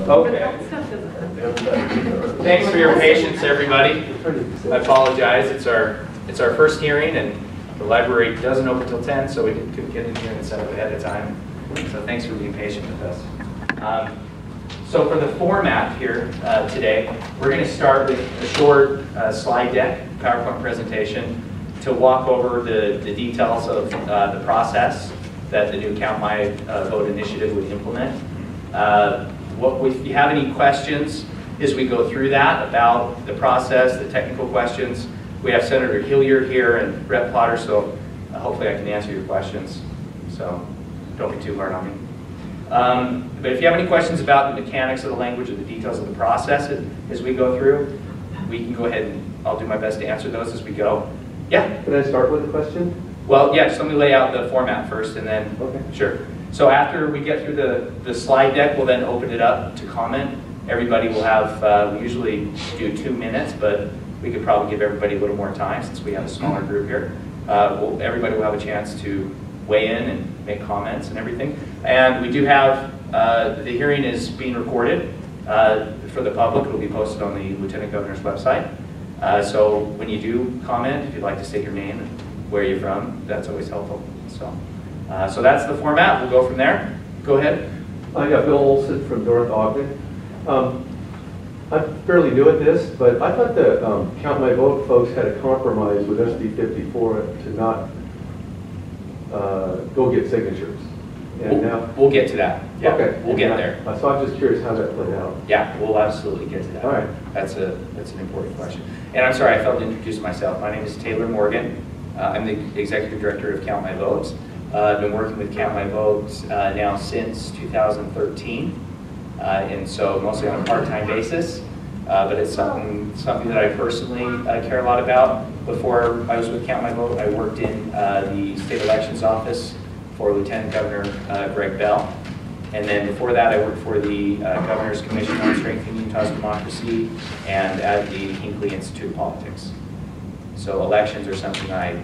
Okay. Thanks for your patience, everybody. I apologize. It's our first hearing, and the library doesn't open till 10, so we couldn't get in here and set up ahead of time. So thanks for being patient with us. So for the format here today, we're going to start with a short slide deck, PowerPoint presentation, to walk over the details of the process that the new Count My Vote initiative would implement. If you have any questions as we go through that about the process, the technical questions, we have Senator Hilliard here and Rep. Potter, so hopefully I can answer your questions. So don't be too hard on me. But if you have any questions about the mechanics of the language or the details of the process as we go through, we can go ahead and I'll do my best to answer those as we go. Yeah? Can I start with a question? Well, yeah, just let me lay out the format first and then, okay. Sure. So after we get through the slide deck, we'll then open it up to comment. Everybody will have, we usually do 2 minutes, but we could probably give everybody a little more time since we have a smaller group here. Everybody will have a chance to weigh in and make comments and everything. And we do have, the hearing is being recorded for the public. It will be posted on the Lieutenant Governor's website. So when you do comment, if you'd like to state your name and where you're from, that's always helpful. So that's the format. We'll go from there. Go ahead. Yeah, Bill Olson from North Ogden. I'm fairly new at this, but I thought the Count My Vote folks had a compromise with SB 54 to not go get signatures. And we'll get to that. Yeah, okay. We'll get there. So I'm just curious how that played out. Yeah, we'll absolutely get to that. All right. That's an important question. And I'm sorry, I failed to introduce myself. My name is Taylor Morgan. I'm the Executive Director of Count My Vote. I've been working with Count My Vote now since 2013. And so mostly on a part-time basis, but it's something that I personally care a lot about. Before I was with Count My Vote, I worked in the State Elections Office for Lieutenant Governor Greg Bell. And then before that, I worked for the Governor's Commission on Strengthening Utah's Democracy and at the Hinckley Institute of Politics. So elections are something I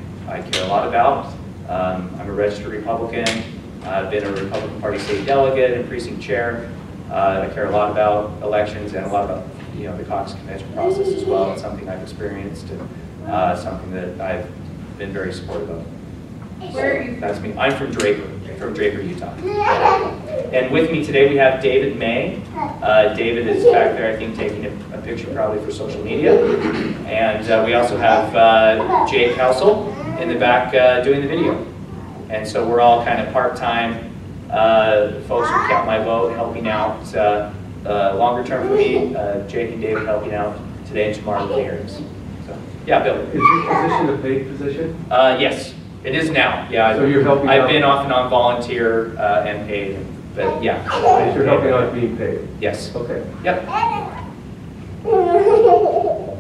care a lot about. I'm a registered Republican. I've been a Republican Party state delegate and precinct chair. I care a lot about elections and a lot about the caucus convention process as well. It's something I've experienced and something that I've been very supportive of. Where are you? That's me. I'm from Draper, Utah. And with me today we have David May. David is back there, I think, taking a picture probably for social media. And we also have Jay Kelsel in the back doing the video. And so we're all kind of part-time folks who Count My Vote, helping out longer term for me, Jake and David helping out today and tomorrow with the hearings. So, yeah, Bill. Is your position a paid position? Yes, it is now. Yeah, so you're helping I've out? been off and on volunteer and paid, but yeah. So you're helping out being paid? Yes. Okay. Yep.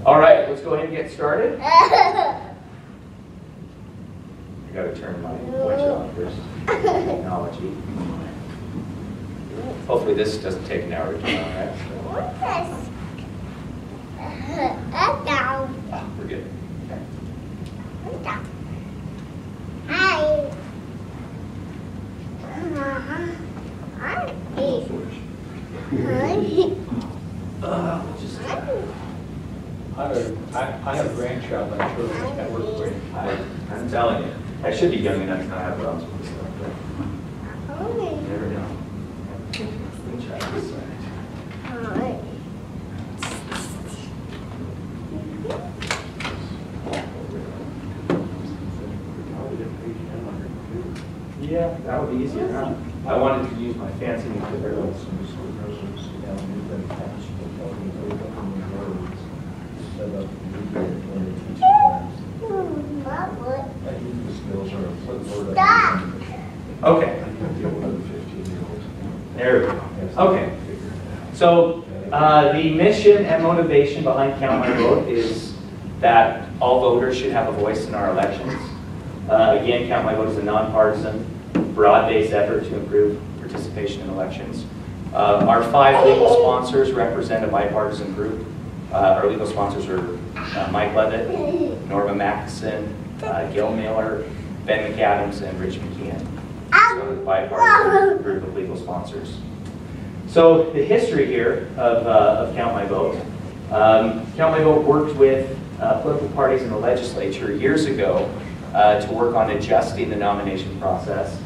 All right, let's go ahead and get started. I got to turn my voice on first. Technology. Hopefully this doesn't take an hour to turn on, right? Oh, we're good. Okay. I have a grandchild, I'm sure that works great. I'm telling you, I should be young enough to not have problems with this stuff. But you never know. Let me try this side. Yeah, that would be easier. Huh? I wanted to use my fancy new computer. Okay. There we go. Okay. So the mission and motivation behind Count My Vote is that all voters should have a voice in our elections. Again, Count My Vote is a nonpartisan, broad-based effort to improve participation in elections. Our 5 legal sponsors represent a bipartisan group. Our legal sponsors are Mike Levitt, Norma Mackson, Gil Miller, Ben McAdams, and Rich McKeon. So a bipartisan group of legal sponsors. So the history here of Count My Vote. Count My Vote worked with political parties in the legislature years ago to work on adjusting the nomination process,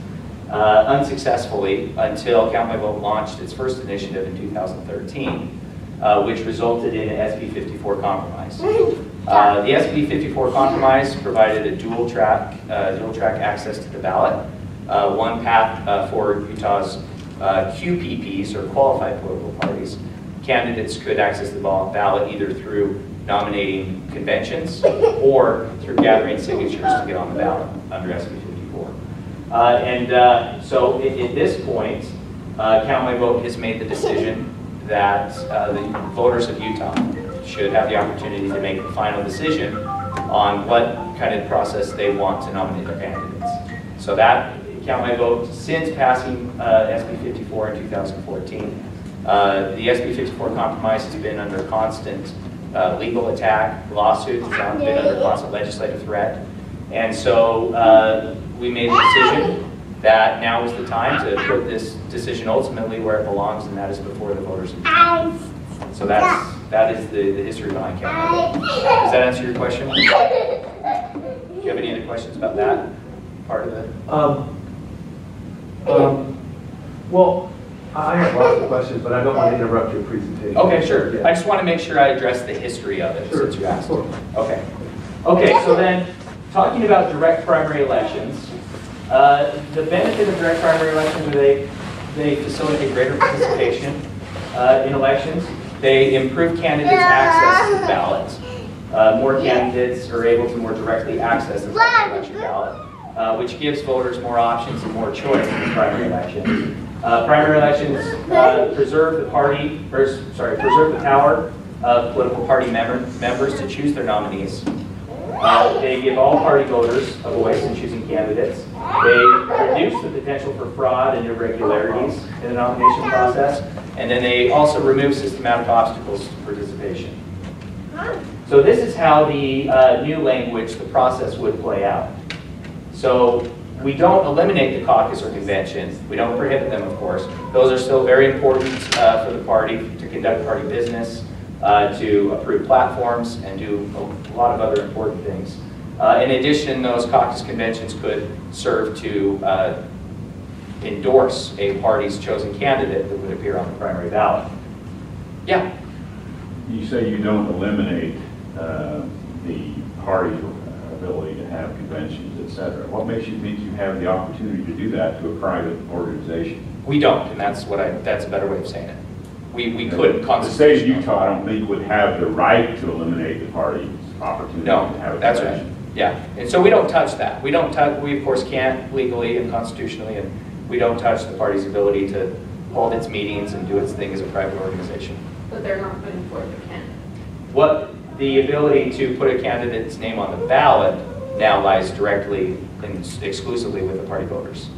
unsuccessfully until Count My Vote launched its first initiative in 2013, which resulted in an SB 54 compromise. The SB 54 compromise provided a dual track access to the ballot, one path for Utah's QPPs, or qualified political parties. Candidates could access the ballot either through nominating conventions or through gathering signatures to get on the ballot under SB 54. So at this point, Count My Vote has made the decision that the voters of Utah should have the opportunity to make the final decision on what kind of process they want to nominate their candidates. So that Count My Vote, since passing SB 54 in 2014, the SB 54 compromise has been under constant legal attack, lawsuits, it's been under constant legislative threat. And so we made the decision that now is the time to put this decision ultimately where it belongs, and that is before the voters of Utah. So that is the history behind Count My Vote. Does that answer your question? Do you have any other questions about that part of it? Well, I have lots of questions, but I don't want to interrupt your presentation. Okay, sure. Yeah. I just want to make sure I address the history of it Sure. since you asked. Sure. Okay. Okay, so then talking about direct primary elections, the benefit of direct primary elections is they facilitate greater participation in elections. They improve candidates' access to the ballot. More candidates are able to more directly access the primary election ballot, which gives voters more options and more choice in the primary election. Primary elections preserve the power of political party members to choose their nominees. They give all party voters a voice in choosing candidates. They reduce the potential for fraud and irregularities in the nomination process. And then they also remove systematic obstacles to participation. So this is how the new language, the process would play out. So we don't eliminate the caucus or convention. We don't prohibit them, of course. Those are still very important for the party to conduct party business, to approve platforms, and do a lot of other important things. In addition, those caucus conventions could serve to endorse a party's chosen candidate that would appear on the primary ballot. Yeah? You say you don't eliminate the party's ability to have conventions, et cetera. What makes you think you have the opportunity to do that to a private organization? We don't, and that's a better way of saying it. We couldn't. The state of Utah, I don't think, would have the right to eliminate the party's opportunity to have a that's convention. right. Yeah, and so we don't touch that. We of course can't legally and constitutionally, and we don't touch the party's ability to hold its meetings and do its thing as a private organization. But they're not putting forth a candidate. The ability to put a candidate's name on the ballot now lies directly and exclusively with the party voters,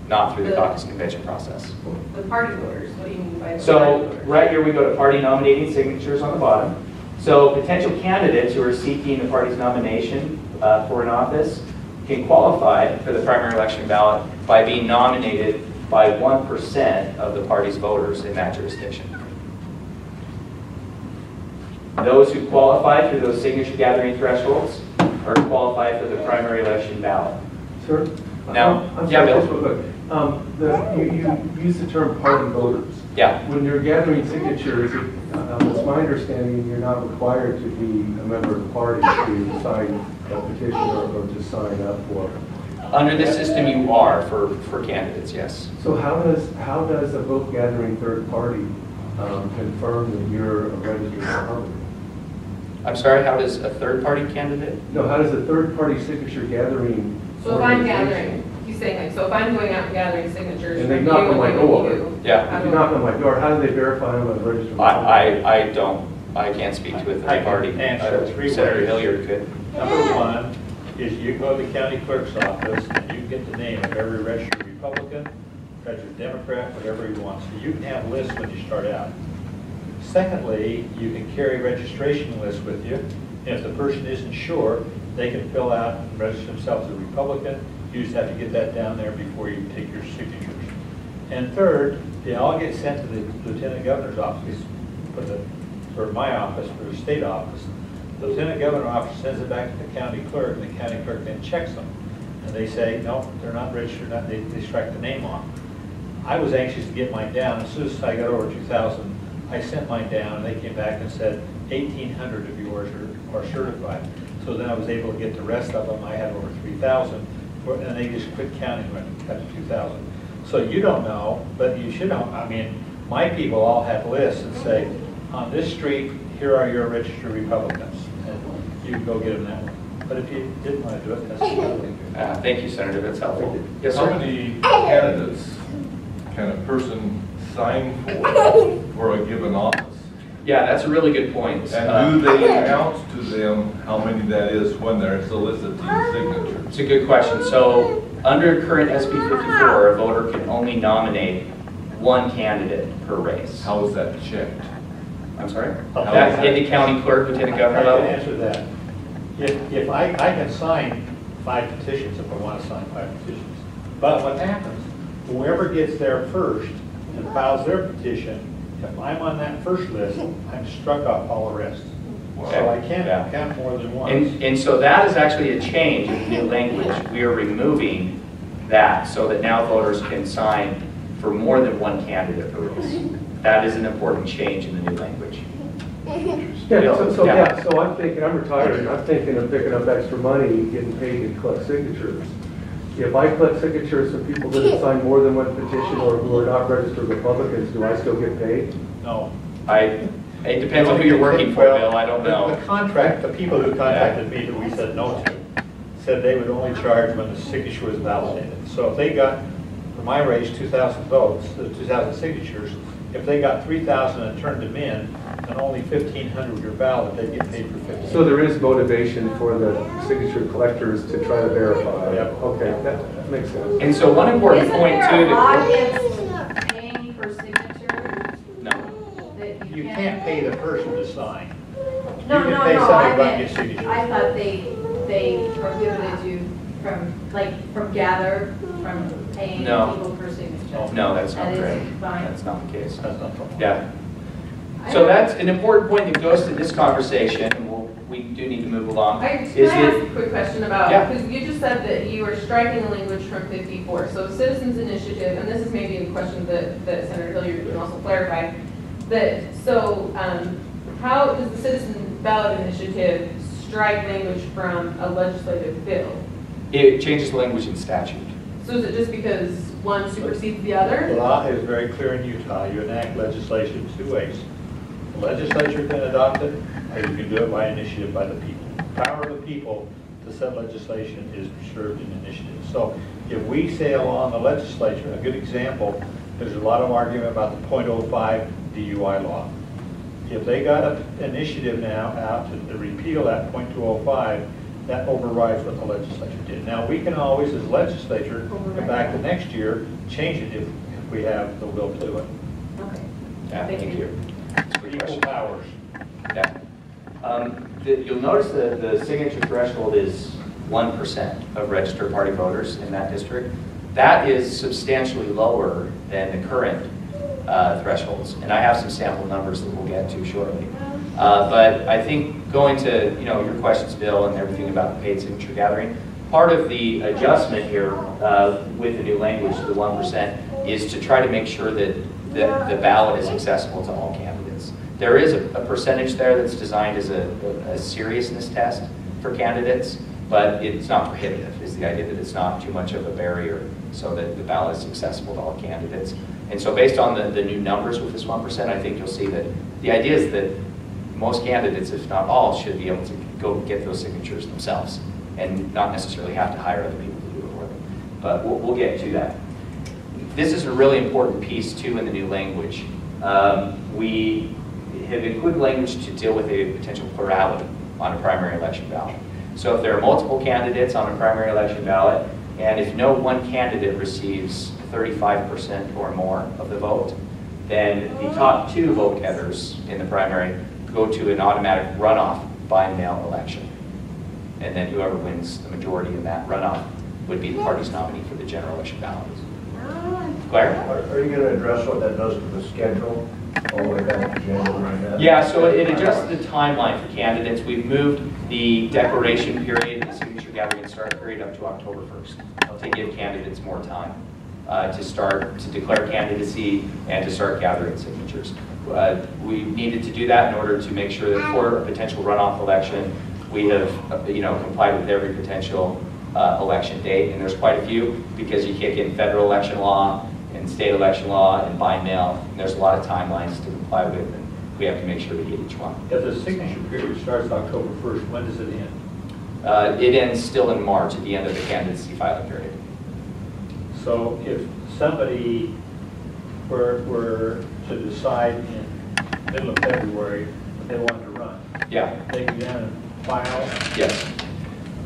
not through the caucus convention process. The party voters, what do you mean by the party So voters? right here we go to party nominating signatures on the bottom. So potential candidates who are seeking the party's nomination for an office can qualify for the primary election ballot by being nominated by 1% of the party's voters in that jurisdiction. Those who qualify through those signature gathering thresholds are qualified for the primary election ballot. Sir? Now, I'm yeah, sorry, Bill. just real quick. You use the term party voters. Yeah. When you're gathering signatures, it's my understanding you're not required to be a member of the party to sign a petition or to sign up for. Under this system, you are for candidates, yes. So how does a vote gathering third party confirm that you're a registered Republican? I'm sorry, how does a third-party candidate? No, how does a third party signature gathering? So if I'm organization- gathering, he's saying like, so if I'm going out and gathering signatures. And they from knock you on my and door. you, Yeah. If you knock on my door, how do they verify I'm a registered Republican? I can't speak to a I third can party. answer three Senator ways. Hilliard could. Number one is you go to the county clerk's office and you get the name of every registered Republican, registered Democrat, whatever you want. So you can have lists when you start out. Secondly, you can carry registration lists with you. And if the person isn't sure, they can fill out and register themselves as a Republican. You just have to get that down there before you take your signatures. And third, They all get sent to the lieutenant governor's office, for my office, for the state office. The lieutenant governor's office sends it back to the county clerk, and the county clerk then checks them. And they say, no, they're not registered, they strike the name off. I was anxious to get mine down. As soon as I got over 2,000, I sent mine down, and they came back and said, 1,800 of yours are certified. So then I was able to get the rest of them. I had over 3,000, and they just quit counting when it got to 2,000. So you don't know, but you should know. I mean, my people all have lists and say, on this street, here are your registered Republicans, and you can go get them that way. But if you didn't want to do it, that's totally good. Thank you, Senator, that's helpful. Yes, How sir? many candidates can a person sign for a given office? Yeah, that's a really good point. And do they announce to them how many that is when they're soliciting signatures? It's a good question. So under current SB 54, a voter can only nominate one candidate per race. How is that checked? I'm sorry? How That's is that? in the county clerk, lieutenant I governor can level? answer that. If I can sign 5 petitions if I want to sign 5 petitions. But what happens, whoever gets there first and files their petition, if I'm on that first list, I'm struck off all the rest. So I can't Yeah. count more than once. And so that is actually a change in the new language. We are removing that so that now voters can sign for more than one candidate per race. That is an important change in the new language. Yeah, so I'm thinking, I'm retired, and I'm thinking of picking up extra money, getting paid to collect signatures. If I collect signatures from people that have signed more than one petition or who are not registered Republicans, do I still get paid? No. It depends on who you're working for, Bill, I don't know. The contract, the people who contacted me that we said no to, said they would only charge when the signature was validated. So if they got, for my race, 2,000 votes, 2,000 signatures, if they got 3,000 and turned them in, and only 1,500 were valid, they'd get paid for 50. So there is motivation for the signature collectors to try to verify. Yep. Okay, that makes sense. And so one important Isn't point there too. a law that- against paying per signature? No. That You can't pay the person to sign. No, You can no, pay no, somebody I by meant, your signature. I thought they prohibited you from gather, from paying No. people per signature. No, that's not That is correct. fine. That's not the case. That's not the point. Yeah. So that's an important point that goes to this conversation, and we do need to move along. Can I Is ask it, a quick question about, Yeah. because you just said that you were striking the language from 54. So citizens initiative, and this is maybe a question that Senator Hilliard can also clarify, how does the citizen ballot initiative strike language from a legislative bill? it changes the language in statute. So is it just because one supersedes the The other? law is very clear in Utah. You enact legislation 2 ways. The legislature can adopt it, or you can do it by initiative by the people. Power of the people to set legislation is preserved in initiative. So if we say along the legislature, a good example, there's a lot of argument about the .05 DUI law. If they got an initiative now out to repeal that .205, that overrides what the legislature did. Now, we can always, as legislature, come back the next year, change it if we have the will to do it. Okay. Yeah, thank you. Equal powers. Yeah. You'll notice that the signature threshold is 1% of registered party voters in that district. That is substantially lower than the current thresholds. And I have some sample numbers that we'll get to shortly. But I think going to your questions, Bill, and everything about the paid signature gathering, part of the adjustment here with the new language to the 1% is to try to make sure that the ballot is accessible to all candidates. There is a percentage there that's designed as a seriousness test for candidates, but it's not prohibitive, is the idea that it's not too much of a barrier so that the ballot is accessible to all candidates. And so based on the new numbers with this 1%, I think you'll see that the idea is that most candidates, if not all, should be able to go get those signatures themselves and not necessarily have to hire other people to do it for them. But we'll get to that. This is a really important piece, too, in the new language. We have included language to deal with a potential plurality on a primary election ballot. So if there are multiple candidates on a primary election ballot, and if no one candidate receives 35% or more of the vote, then the top 2 vote getters in the primary go to an automatic runoff by mail election. And then whoever wins the majority in that runoff would be the party's nominee for the general election ballot. declare. Are you going to address what that does to the schedule all the way back to January? Yeah, so it adjusts the timeline for candidates. We've moved the declaration period, the signature gathering and start period up to October 1st to give candidates more time to declare candidacy and to start gathering signatures. We needed to do that in order to make sure that for a potential runoff election, we have complied with every potential election date, and there's quite a few because you kick in federal election law and state election law and by mail, and there's a lot of timelines to comply with, and we have to make sure to get each one. If the signature period starts October 1st, when does it end? It ends still in March at the end of the candidacy filing period. So if somebody were to decide in middle of February that they wanted to run, Yeah, they can then file. yes.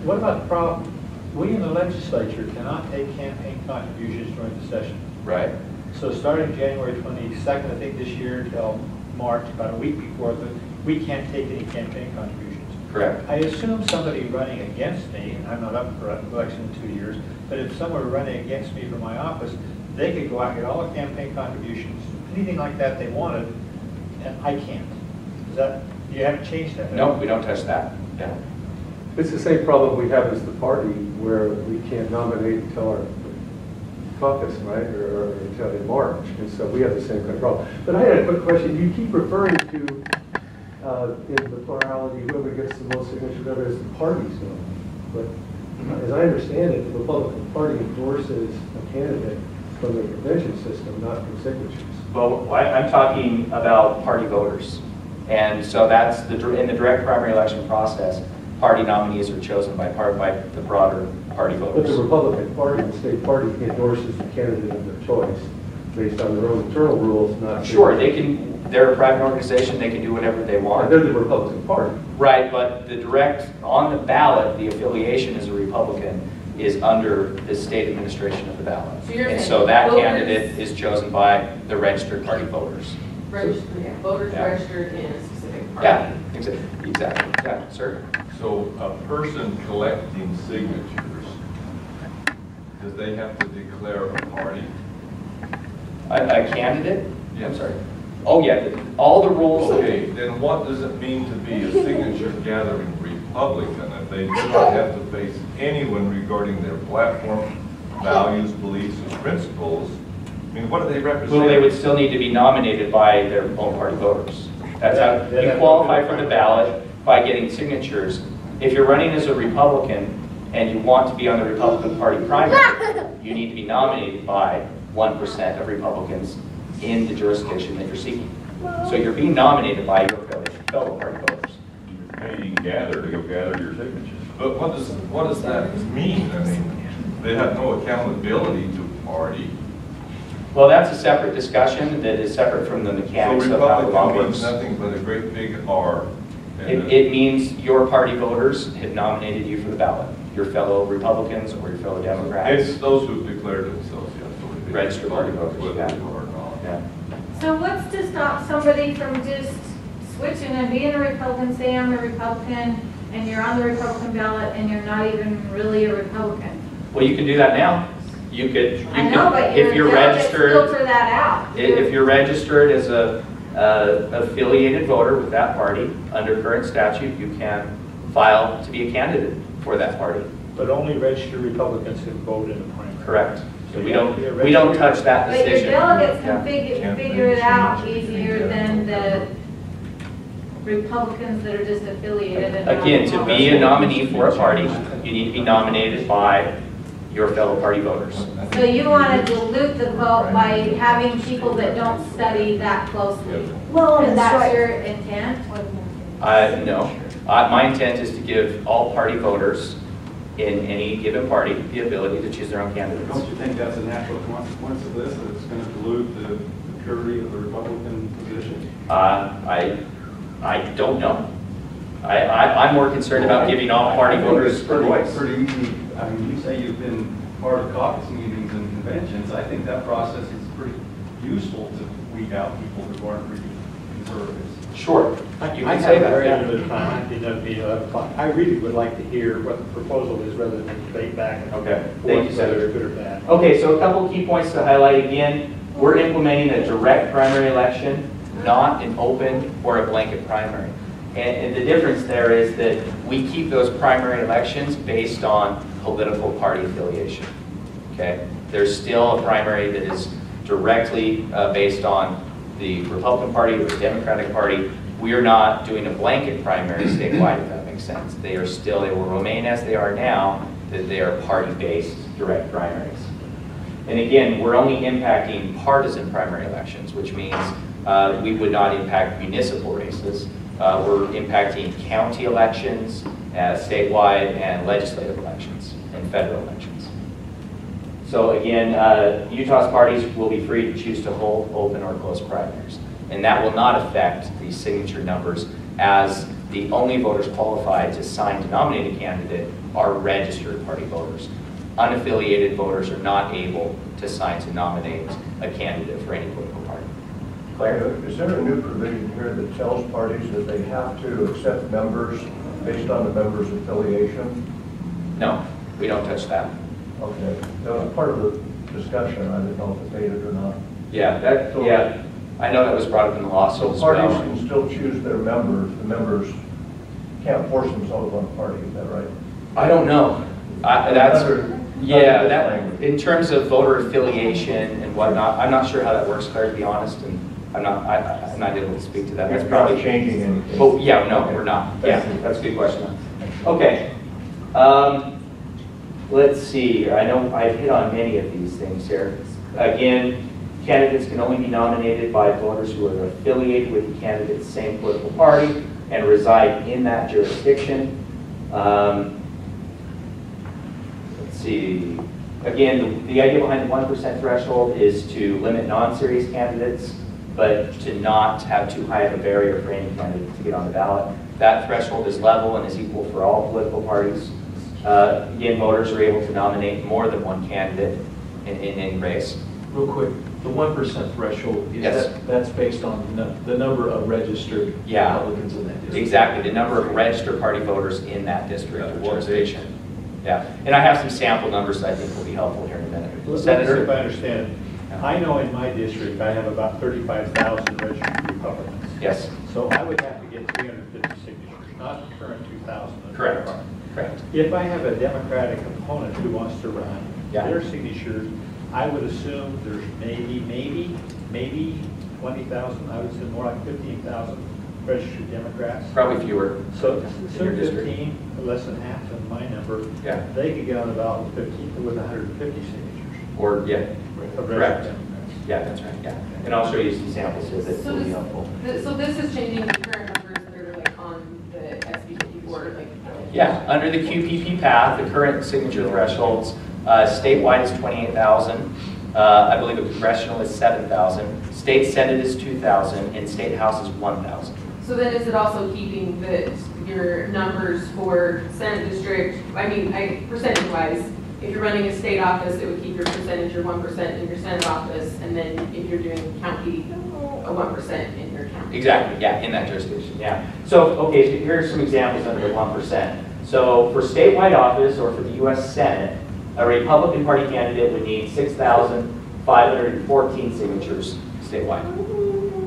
What about the problem? We in the legislature cannot take campaign contributions during the session. Right. So starting January 22nd, I think this year, until March, about a week before, we can't take any campaign contributions. Correct. I assume somebody running against me, and I'm not up for election in 2 years, but if someone were running against me for my office, they could go out and get all the campaign contributions, anything like that they wanted, and I can't. You haven't changed that? No, we don't touch that. Yeah. It's the same problem we have as the party, where we can't nominate until our caucus, right, or until in March, and so we have the same kind of problem. But I had a quick question. You keep referring to, in the plurality, whoever gets the most signatures, whoever is the party's going. But as I understand it, the Republican Party endorses a candidate from the convention system, not from signatures. Well, I'm talking about party voters. And so that's in the direct primary election process, party nominees are chosen by the broader party But the voters. Republican Party, the state party, endorses the candidate of their choice based on their own internal rules, not. Sure, they're a private organization, they can do whatever they want. They're the Republican Party. Right, but on the ballot, the affiliation as a Republican is under the state administration of the ballot. So you're And saying so that voters- candidate is chosen by the registered party voters. Voters Yeah. registered in a specific party. Yeah, exactly. Yeah, sir? So a person collecting signatures, does they have to declare a party? A candidate? Yeah. I'm sorry. Oh, yeah, all the rules. Okay, then what does it mean to be a signature gathering Republican if they do not have to face anyone regarding their platform, values, beliefs, and principles? I mean, what do they represent? Well, they would still need to be nominated by their own party voters. That's how you qualify for the ballot, by getting signatures. If you're running as a Republican and you want to be on the Republican Party primary, you need to be nominated by 1% of Republicans in the jurisdiction that you're seeking. So you're being nominated by your fellow party voters. You're paying Gather to go gather your signatures. But what does that mean? I mean, they have no accountability to a party. Well, that's a separate discussion that is separate from the So mechanics of how the law Republican means works. nothing but a great big R. It means your party voters have nominated you for the ballot, your fellow Republicans or your fellow Democrats. It's those who've declared themselves, yes. so it'd be Registered party voters, whether yeah. they are or not. Yeah. So what's to stop somebody from just switching and being a Republican, say I'm a Republican, and you're on the Republican ballot, and you're not even really a Republican? Well, you can do that now. You could, I know, but if you're delegates registered, filter that out. if you're registered as a affiliated voter with that party, under current statute, you can file to be a candidate for that party. But only registered Republicans can vote in the primary. Correct. So So we you have to be a don't registered- touch that But your decision. delegates Yeah. can figure it out easier than the Republicans that are just affiliated. and not Again, to be a involved. nominee for a party, you need to be nominated by your fellow party voters. So you want to dilute the vote by having people that don't study that closely? Well, Is that's that right. your intent? No. My intent is to give all party voters in any given party the ability to choose their own candidates. Don't you think that's a natural consequence of this, that it's going to dilute the purity of the Republican position? I don't know. I'm more concerned about giving all party voters a voice. Pretty easy. I mean, you say you've been part of caucus meetings and conventions. I think that process is pretty useful to weed out people who aren't really conservatives. Sure. You I can say have that, very yeah. limited time. I did not mean 11 o'clock. I really would like to hear what the proposal is rather than debate back and Okay. forth Thank you, whether Senator. it's good or bad. Okay, so a couple of key points to highlight again. We're implementing a direct primary election, not an open or a blanket primary. And the difference there is that we keep those primary elections based on political party affiliation. Okay? There's still a primary that is directly based on the Republican Party or the Democratic Party. We are not doing a blanket primary statewide, if that makes sense. They will remain as they are now, that they are party-based direct primaries. And again, we're only impacting partisan primary elections, which means we would not impact municipal races. We're impacting county elections, statewide, and legislative elections, and federal elections. So again, Utah's parties will be free to choose to hold open or closed primaries. And that will not affect the signature numbers, as the only voters qualified to sign to nominate a candidate are registered party voters. Unaffiliated voters are not able to sign to nominate a candidate for any political party. Claire? Is there a new provision here that tells parties that they have to accept members based on the member's affiliation? No, we don't touch that. Okay, that was part of the discussion. I didn't know if it made it or not. Yeah, I know that was brought up in the lawsuit So as parties well. can still choose their members. The members can't force themselves on a party. Is that right? I don't know. Language. In terms of voter affiliation and whatnot, I'm not sure how that works, Claire, to be honest, and I'm not able to speak to that. That's You're not probably changing anything. Oh, yeah, no, we're not. Yeah, that's a good question. Okay. Let's see. I know I've hit on many of these things here. Again, candidates can only be nominated by voters who are affiliated with the candidate's same political party and reside in that jurisdiction. Let's see. Again, the idea behind the 1% threshold is to limit non-serious candidates, but to not have too high of a barrier for any candidate to get on the ballot. That threshold is level and is equal for all political parties. Again, voters are able to nominate more than one candidate in any race. Real quick, the 1% threshold, Yes. that's based on the number of registered Yeah. Republicans in that district? Exactly, the number of registered party voters in that district or jurisdiction. Yeah, and I have some sample numbers that I think will be helpful here in a minute. Let's see if Senator? I understand. I know in my district, I have about 35,000 registered Republicans. Yes, So I would have to get 350 signatures, not the current 2,000. correct, correct. If I have a Democratic opponent who wants to run, Yeah. their signatures, I would assume there's maybe 20,000, I would say more like 15,000 registered Democrats. Probably fewer. So, In your district. 15, less than half of my number, Yeah. they could get on the ballot with 150 signatures. Or, yeah, of correct. registered Democrats. Yeah, that's right, yeah. And I'll show you some samples here that So will be this, helpful. so this is changing the current numbers that are like on the SB 54, like. Yeah, under the QPP path, the current signature thresholds, statewide is 28,000. I believe a congressional is 7,000. State Senate is 2,000, and State House is 1,000. So then is it also keeping your numbers for Senate district, percentage-wise, if you're running a state office, it would keep your percentage, your 1% in your Senate office, and then if you're doing county, a 1% in your county? Exactly, yeah, in that jurisdiction, yeah. So, okay, so here's some examples under the 1%. So for statewide office or for the U.S. Senate, a Republican Party candidate would need 6,514 signatures statewide,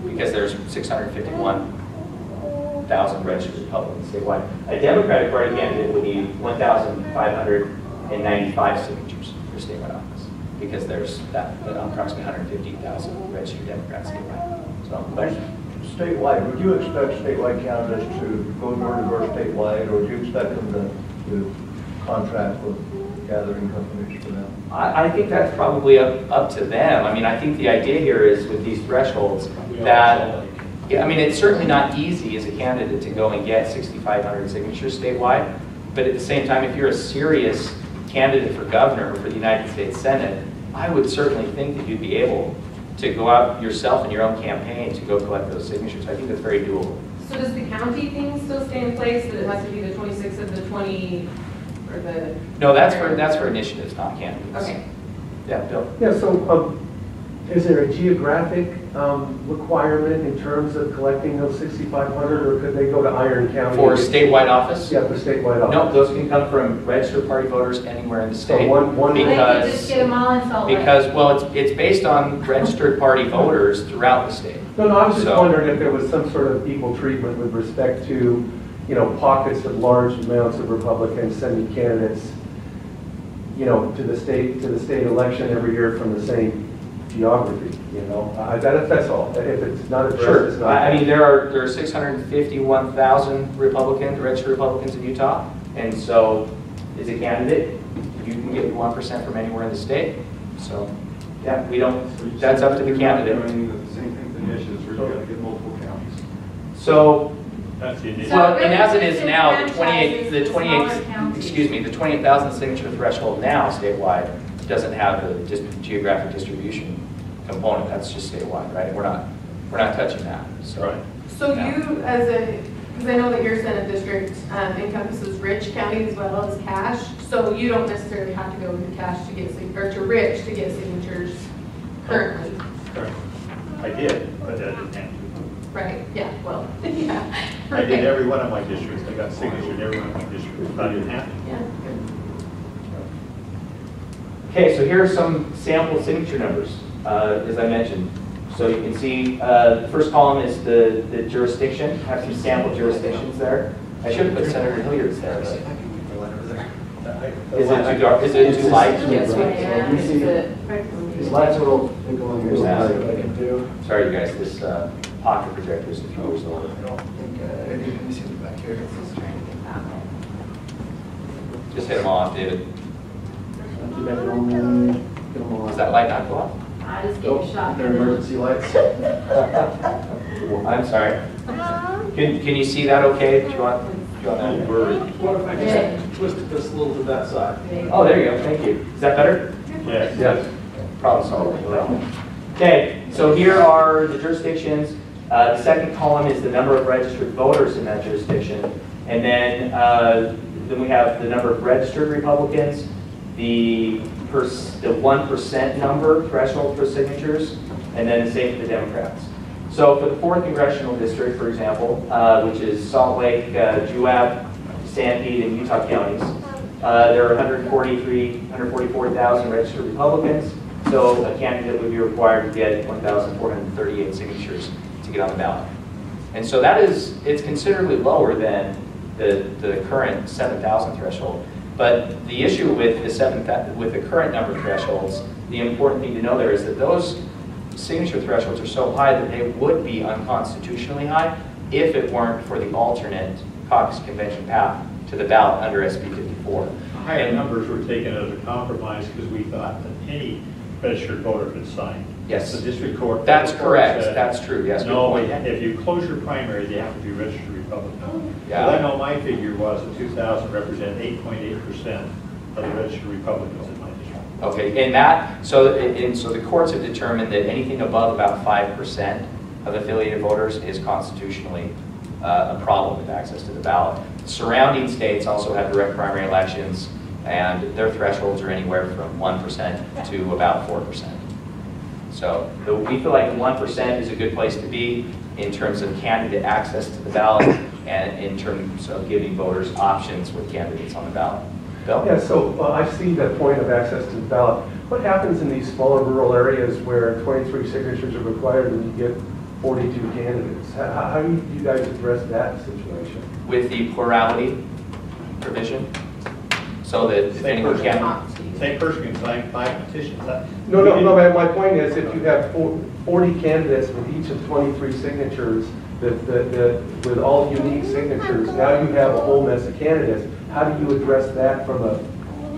because there's 651,000 registered Republicans statewide. A Democratic Party candidate would need 1,595 signatures for statewide office, because there's approximately 150,000 registered Democrats statewide. So, question? Statewide, would you expect statewide candidates to go door to door statewide, or would you expect them to contract with gathering companies for them? I think that's probably up to them. I mean, I think the idea here is with these thresholds that, yeah, I mean, it's certainly not easy as a candidate to go and get 6,500 signatures statewide, but at the same time, if you're a serious candidate for governor for the United States Senate, I would certainly think that you'd be able to go out yourself in your own campaign to go collect those signatures. I think that's very doable. So does the county thing still stay in place, that it has to be the 26 of the 20, or the? No, that's for initiatives, not candidates. Okay. Yeah, Bill? Yeah, so Is there a geographic requirement in terms of collecting those 6,500, or could they go to Iron County? For statewide office? Yeah, for statewide office. No, those can come from registered party voters anywhere in the So state. one. They could just Because, get them all in Salt Lake. well, it's based on registered party voters throughout the state. No, I was just So- wondering if there was some sort of equal treatment with respect to, pockets of large amounts of Republicans sending candidates, to the state election every year from the same geography, that's all. If it's not addressed, it's not. I mean, there are 651,000 registered Republicans in Utah, and so as a candidate, you can get 1% from anywhere in the state. So, yeah, that's up to the candidate. Doing the same thing with initiatives where you got to get multiple counties. So, That's the initiative. well, and as it is really now, the disenfranchises the smaller 28, counties. the 28,000 signature threshold now statewide doesn't have the geographic distribution component. That's just statewide, right? We're not touching that. So, Right. So Yeah. you, because I know that your Senate district encompasses Rich County as well as Cache, so you don't necessarily have to go to Cache to get, or to Rich to get signatures currently. Correct. I did, but I didn't have to. Right, yeah, well, yeah. I did every one of my districts. I got signatures in every one of my districts, but I didn't have to. Yeah. okay, so here are some sample signature numbers, as I mentioned. So you can see the first column is the jurisdiction. I have some sample jurisdictions there. I should have put Senator Hilliard's there. But is it too dark? Is it too light? Yes, we Yeah. can. It's a- These lights are all going here. Yeah. I can do. Sorry, you guys. This pocket projector is a few years old. I don't think, let me see the back here. Just hit them off, David. Is that light not go off? I just gave a shot. They're emergency lights. I'm sorry. Can you see that okay? Do you want that? What if I just twisted this a little to that side? Oh, there you go. Thank you. Is that better? Yes. Yes. Problem solved. Okay, so here are the jurisdictions. The second column is the number of registered voters in that jurisdiction. And then we have the number of registered Republicans, the 1% number threshold for signatures, and then the same for the Democrats. So for the 4th Congressional District, for example, which is Salt Lake, Juab, Sanpete, and Utah counties, there are 144,000 registered Republicans. So a candidate would be required to get 1,438 signatures to get on the ballot. And so it's considerably lower than the current 7,000 threshold. But the issue with the current number of thresholds, the important thing to know there is that those signature thresholds are so high that they would be unconstitutionally high if it weren't for the alternate caucus convention path to the ballot under SB 54. Higher numbers were taken as a compromise because we thought that any registered voter could sign. Yes. The district court. That's the court correct. said, That's true. Yes. good No, point. if you close your primary, they have to be registered Republican. Yeah. So I know my figure was that 2,000 represent 8.8% of the registered Republicans in my district. Okay, so the courts have determined that anything above about 5% of affiliated voters is constitutionally a problem with access to the ballot. Surrounding states also have direct primary elections, and their thresholds are anywhere from 1% to about 4%. So we feel like 1% is a good place to be in terms of candidate access to the ballot and in terms of giving voters options with candidates on the ballot. Bill? Yeah, so I see the point of access to the ballot. What happens in these smaller rural areas where 23 signatures are required and you get 42 candidates? How do you guys address that situation? With the plurality provision, so that if anyone can. Same person can sign 5 petitions. No, my point is if you have 40 candidates with each of 23 signatures, with all unique signatures, now you have a whole mess of candidates. How do you address that from an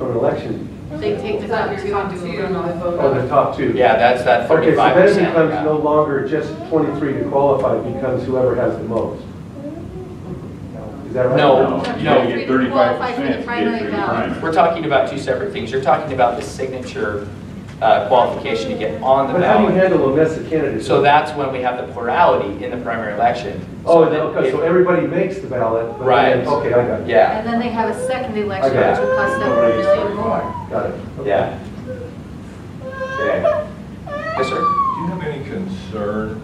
election? They take the top 2 and do a runoff vote. Oh, the top 2. Yeah, that's that 35%. Okay, so then it becomes yeah. no longer just 23 to qualify, it becomes whoever has the most. Is that right? No. You gotta get 35% Qualify for the to get primary through the ballot. primary. We're talking about 2 separate things. You're talking about the signature qualification to get on the But how do you ballot. handle a mess of candidates? So that's when we have the plurality in the primary election. Oh, that okay, so if- everybody makes the ballot. but Right. then- Okay, I got it. Yeah, And then they have a second election, I got which it. would cost them $1 million more. Got it. Okay. yeah. Okay. Yes, sir. Do you have any concern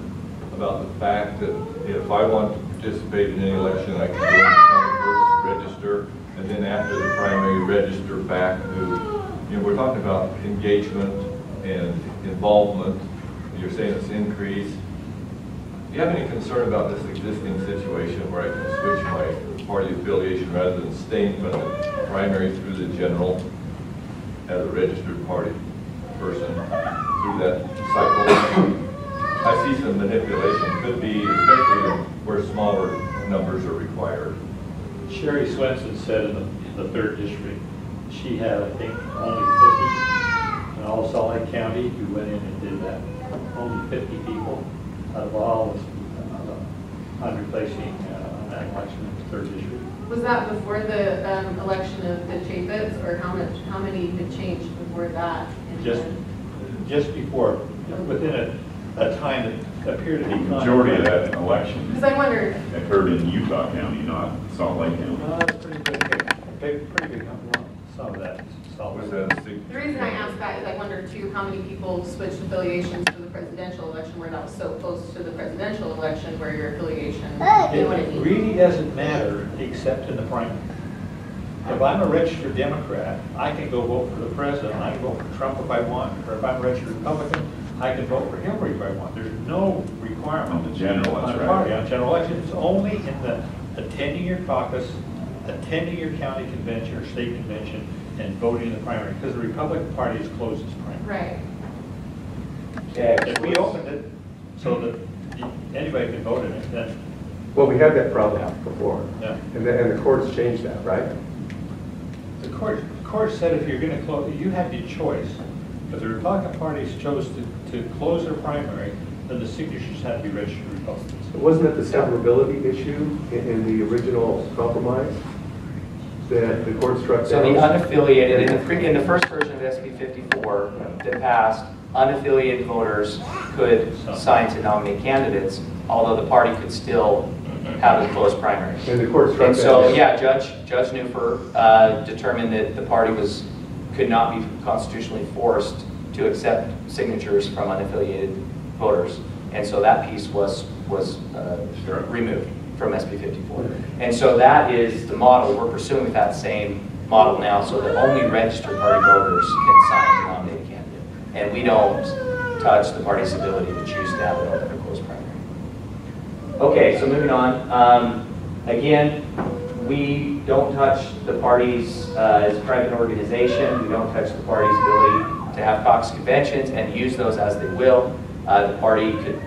about the fact that if I want to participate in any election, I can go to the county clerk's register, and then after the primary register back to, we're talking about engagement and involvement. You're saying it's increased. Do you have any concern about this existing situation where I can switch my party affiliation rather than staying from the primary through the general as a registered party person through that cycle? I see some manipulation, could be, especially where smaller numbers are required. Sherry Swenson said in the 3rd district, she had, I think, only 50 in all of Salt Lake County who went in and did that. Only 50 people out of all of 100 placing on that election in the 3rd district. Was that before the election of the Chaffetz, or how many had changed before that? Just before, within a time that appeared to be. The majority of that election Because I wondered, occurred in Utah County, not Salt Lake County. That's pretty big number. Some of that. Was that a the reason I asked that is I wondered too, how many people switched affiliations for the presidential election where that was so close to the presidential election where your affiliation, you know what I It mean? really doesn't matter except in the primary. If I'm a registered Democrat, I can go vote for the president, I can vote for Trump if I want, or if I'm a registered Republican, I can vote for Hillary if I want. There's no requirement. On the general, that's On the right. party, on general election. It's only in the attending your caucus, attending your county convention or state convention, and voting in the primary, because the Republican Party is closed its primary. Right. Okay. If we opened it so that anybody can vote in it, then, Well, we had that problem before, yeah. and the courts changed that, right? The court said if you're going to close, you have your choice. If the Republican parties chose to close their primary, then the signatures had to be registered Republicans. Wasn't it the severability issue in the original compromise that the court struck down? So the unaffiliated, in the first version of SB 54 that passed, unaffiliated voters could sign to nominate candidates, although the party could still have a closed primary. And the court struck And that so, down. yeah, Judge Newfer determined that the party could not be constitutionally forced to accept signatures from unaffiliated voters. And so that piece was removed from SB 54. And so that is the model. We're pursuing that same model now, so that only registered party voters can sign to nominate a candidate. And we don't touch the party's ability to choose to have an open or closed primary. Okay, so moving on. Again, we don't touch the parties as a private organization. We don't touch the party's ability to have caucus conventions and use those as they will. The party could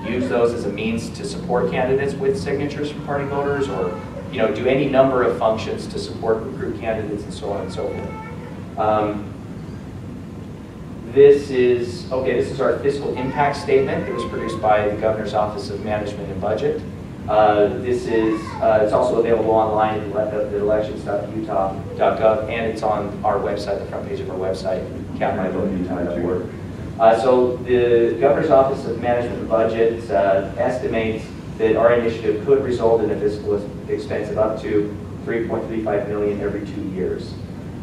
use those as a means to support candidates with signatures from party voters, or do any number of functions to support recruit candidates and so on and so forth. This is our fiscal impact statement. It was produced by the Governor's Office of Management and Budget. It's also available online at elections.utah.gov, and it's on our website, the front page of our website, countmyvoteutah.org. So the Governor's Office of Management and Budget estimates that our initiative could result in a fiscal expense of up to $3.35 million every 2 years.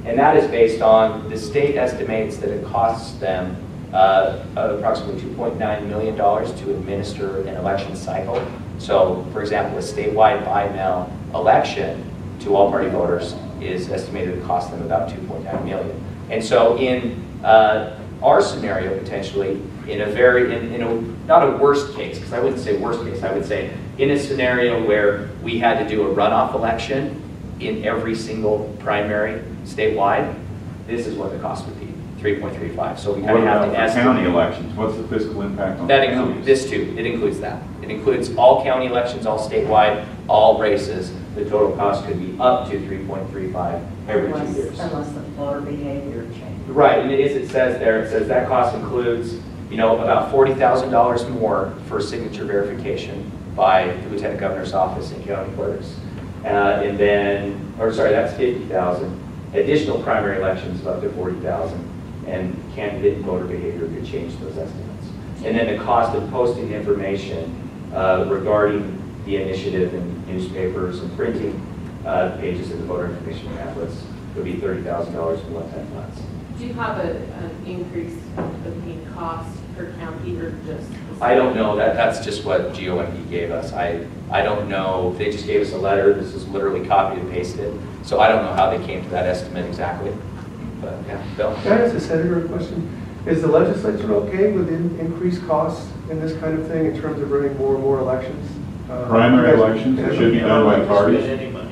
And that is based on the state estimates that it costs them approximately $2.9 million to administer an election cycle. So, for example, a statewide by-mail election to all party voters is estimated to cost them about $2.9 million. And so in our scenario, potentially, in a not a worst case, because I wouldn't say worst case, I would say in a scenario where we had to do a runoff election in every single primary statewide, this is what the cost would be, $3.35. So we kind of have to estimate. County elections, what's the fiscal impact on That the includes counties? this too. It includes that. It includes all county elections, all statewide, all races. The total cost could be up to $3.35 every 2 years. Unless the voter behavior changes. Right, and it says there, it says that cost includes, about $40,000 more for signature verification by the Lieutenant Governor's Office and county clerks. And then, that's $50,000. Additional primary elections of up to $40,000, and candidate and voter behavior could change those estimates. And then the cost of posting information regarding the initiative in newspapers and printing pages of the voter information pamphlets would be $30,000 in one-time funds. Do you have an increase in cost per county or just? I don't know, that's just what GOMP gave us. I don't know, they just gave us a letter, this is literally copied and pasted, so I don't know how they came to that estimate exactly. But yeah, Bill? Can I ask the Senator a question? Is the legislature okay with increased costs in this kind of thing in terms of running more and more elections? Primary elections should be done by parties. Spend any money.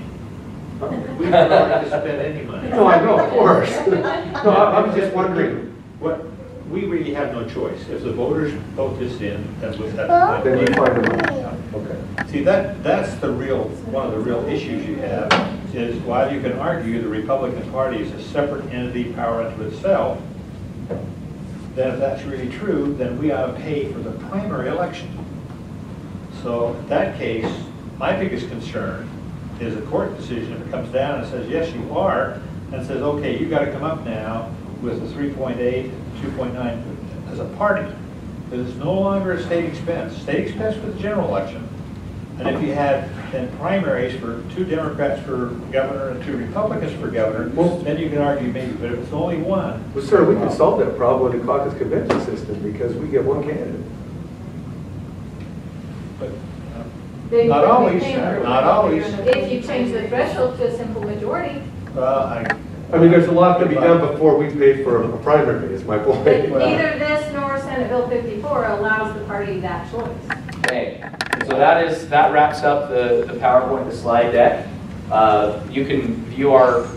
We don't like to spend any money. No, I know, of course. No, I'm just wondering. What, we really have no choice. If the voters vote this in, then we'll have to. Then you find the money. Okay. See, that's the real, one of the real issues you have, is while you can argue the Republican Party is a separate entity, power unto itself, then if that's really true, then we ought to pay for the primary election. So in that case, my biggest concern is a court decision. If it comes down and says, yes, you are, and says, okay, you got to come up now with a 3.8, 2.9 as a party. Because it's no longer a state expense. State expense for the general election. And if you had then primaries for 2 Democrats for governor and 2 Republicans for governor, then you can argue maybe, but if it's only one. Well, sir, we can solve that problem with the caucus convention system because we get one candidate. But Then not you would always, be paying- not always. If you change the threshold to a simple majority, Well, I mean, there's a lot to be done before we pay for a primary, is my point. but neither this nor Senate Bill 54 allows the party that choice. Okay, so that wraps up the PowerPoint, the slide deck. You can view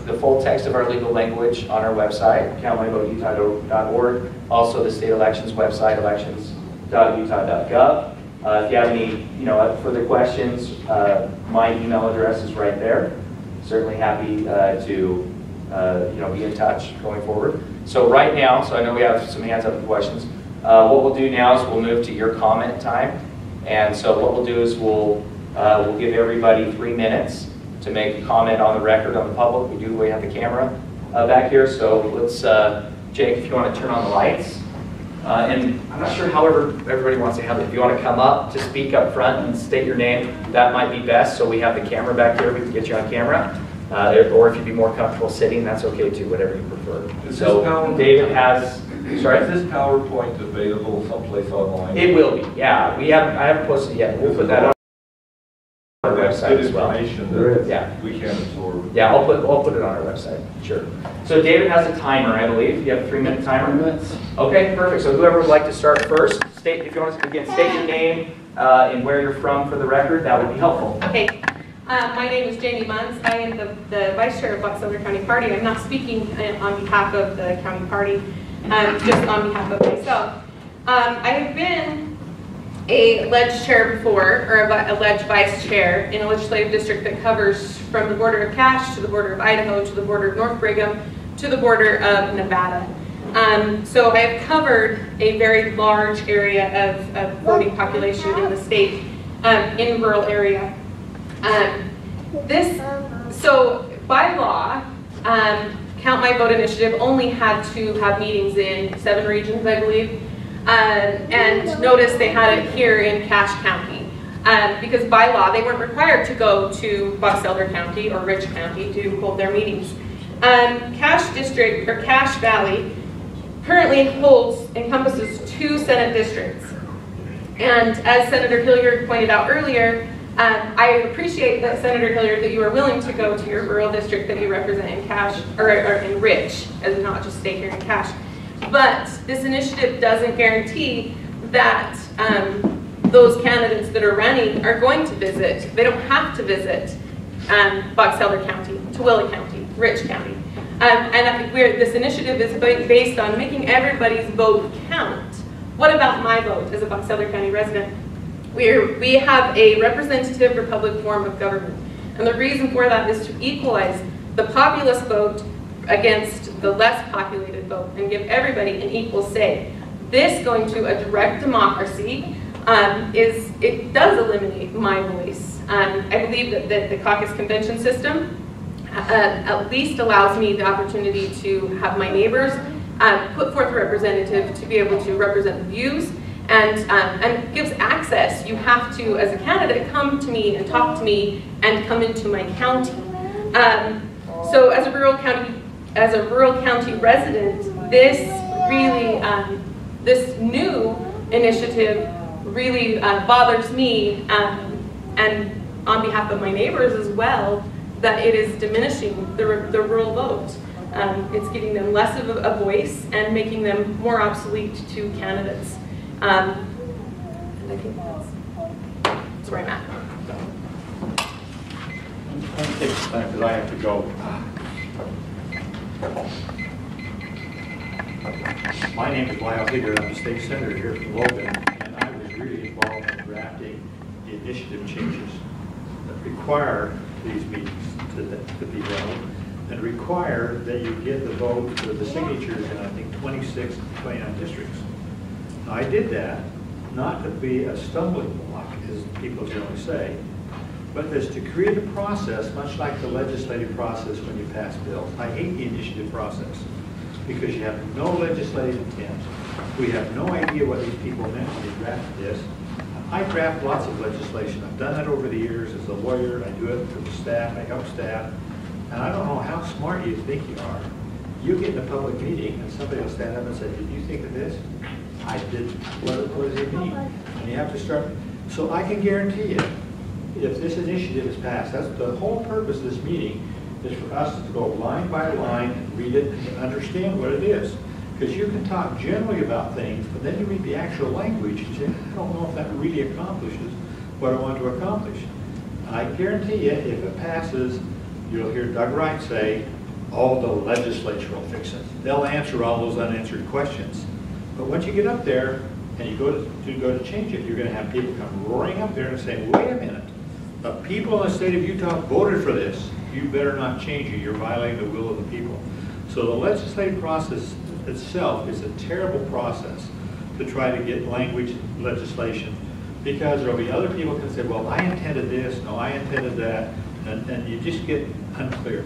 the full text of our legal language on our website, countmyvoteutah.org. Also the state elections website, elections.utah.gov. If you have any, further questions, my email address is right there. Certainly happy to, be in touch going forward. So right now, so I know we have some hands up and questions. What we'll do now is we'll move to your comment time. And so what we'll do is we'll give everybody 3 minutes to make a comment on the record on the public. We have the camera back here, so let's, Jake, if you want to turn on the lights. And I'm not sure however everybody wants to have it. If you want to come up to speak up front and state your name, that might be best, so we have the camera back here, we can get you on camera. Or if you'd be more comfortable sitting, that's okay too, whatever you prefer. So David has, sorry? Is this PowerPoint available someplace online? It will be, yeah. I haven't posted it yet. We'll put that on our website as well. Information that we can absorb. Yeah, I'll put it on our website, sure. So David has a timer, I believe. You have a 3-minute timer? 3 minutes. Okay, perfect. So whoever would like to start first, if you want to, again, state your name and where you're from for the record, that would be helpful. Okay. My name is Jamie Munz. I am the Vice Chair of Box Elder County Party. I'm not speaking on behalf of the county party, just on behalf of myself. I have been a ledge chair before, or a ledge vice chair in a legislative district that covers from the border of Cache to the border of Idaho to the border of North Brigham to the border of Nevada. So I have covered a very large area of voting population in the state, in rural area. So by law, Count My Vote initiative only had to have meetings in 7 regions, I believe. And notice they had it here in Cache County. Because by law, they weren't required to go to Box Elder County or Rich County to hold their meetings. Cache District, or Cache Valley, currently encompasses 2 Senate districts. And as Senator Hilliard pointed out earlier, I appreciate that, Senator Hilliard, that you are willing to go to your rural district that you represent in Cache, or in Rich, as not just stay here in Cache. But this initiative doesn't guarantee that those candidates that are running are going to visit. They don't have to visit Box Elder County, Tooele County, Rich County. And this initiative is based on making everybody's vote count. What about my vote as a Box Elder County resident? We have a representative republic form of government. And the reason for that is to equalize the populous vote against the less populated vote and give everybody an equal say. This, going to a direct democracy, it does eliminate my voice. I believe that the caucus convention system at least allows me the opportunity to have my neighbors put forth a representative to be able to represent the views, and gives access. You have to, as a candidate, come to me and talk to me and come into my county. So as a rural county resident, this really, this new initiative really bothers me, and on behalf of my neighbors as well, that it is diminishing the rural vote. It's giving them less of a voice and making them more obsolete to candidates. And I think that's where I'm at. Let me take some time because I have to go. My name is Lyle Higger. I'm the state senator here from Logan, and I was really involved in drafting the initiative changes that require these meetings to be held, and require that you get the vote for the signatures in, I think, 26, 29 districts. Now, I did that not to be a stumbling block, as people generally say, but as to create a process, much like the legislative process when you pass bills. I hate the initiative process because you have no legislative intent. We have no idea what these people meant when they drafted this. I draft lots of legislation. I've done that over the years as a lawyer. I do it for the staff. I help staff. And I don't know how smart you think you are. You get in a public meeting and somebody will stand up and say, did you think of this? I didn't. What does it mean? And you have to start. So I can guarantee you, if this initiative is passed, that's the whole purpose of this meeting, is for us to go line by line and read it and understand what it is. Because you can talk generally about things, but then you read the actual language and say, I don't know if that really accomplishes what I want to accomplish. And I guarantee you, if it passes, you'll hear Doug Wright say, oh, the legislature will fix it. They'll answer all those unanswered questions. But once you get up there and you go to change it, you're going to have people come roaring up there and say, wait a minute, the people in the state of Utah voted for this. You better not change it. You're violating the will of the people. So the legislative process itself is a terrible process to try to get language legislation, because there will be other people who can say, well, I intended this, no, I intended that, and you just get unclear.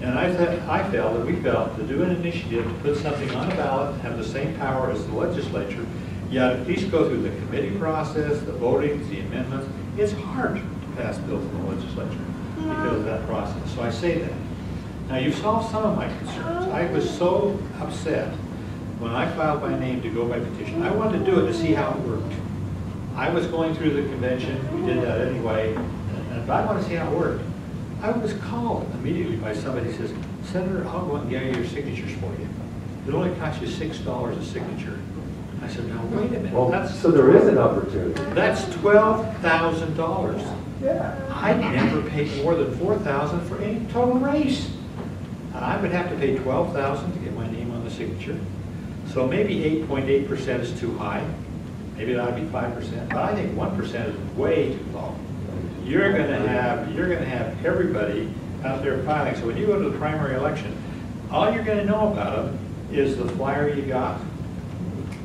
And I felt that we felt to do an initiative to put something on a ballot, have the same power as the legislature, yet at least go through the committee process, the votings, the amendments. It's hard to pass bills in the legislature because of that process. So I say that. Now, you've solved some of my concerns. I was so upset when I filed my name to go by petition. I wanted to do it to see how it worked. I was going through the convention. We did that anyway. And I want to see how it worked. I was called immediately by somebody who says, Senator, I'll go and get your signatures for you. It only costs you $6 a signature. I said, now, wait a minute. Well, so there is an opportunity. That's $12,000. Yeah. I never paid more than $4,000 for any total race. And I would have to pay $12,000 to get my name on the signature. So maybe 8.8% is too high. Maybe it ought to be 5%. But I think 1% is way too low. You're going to have everybody out there filing. So when you go to the primary election, all you're going to know about them is the flyer you got.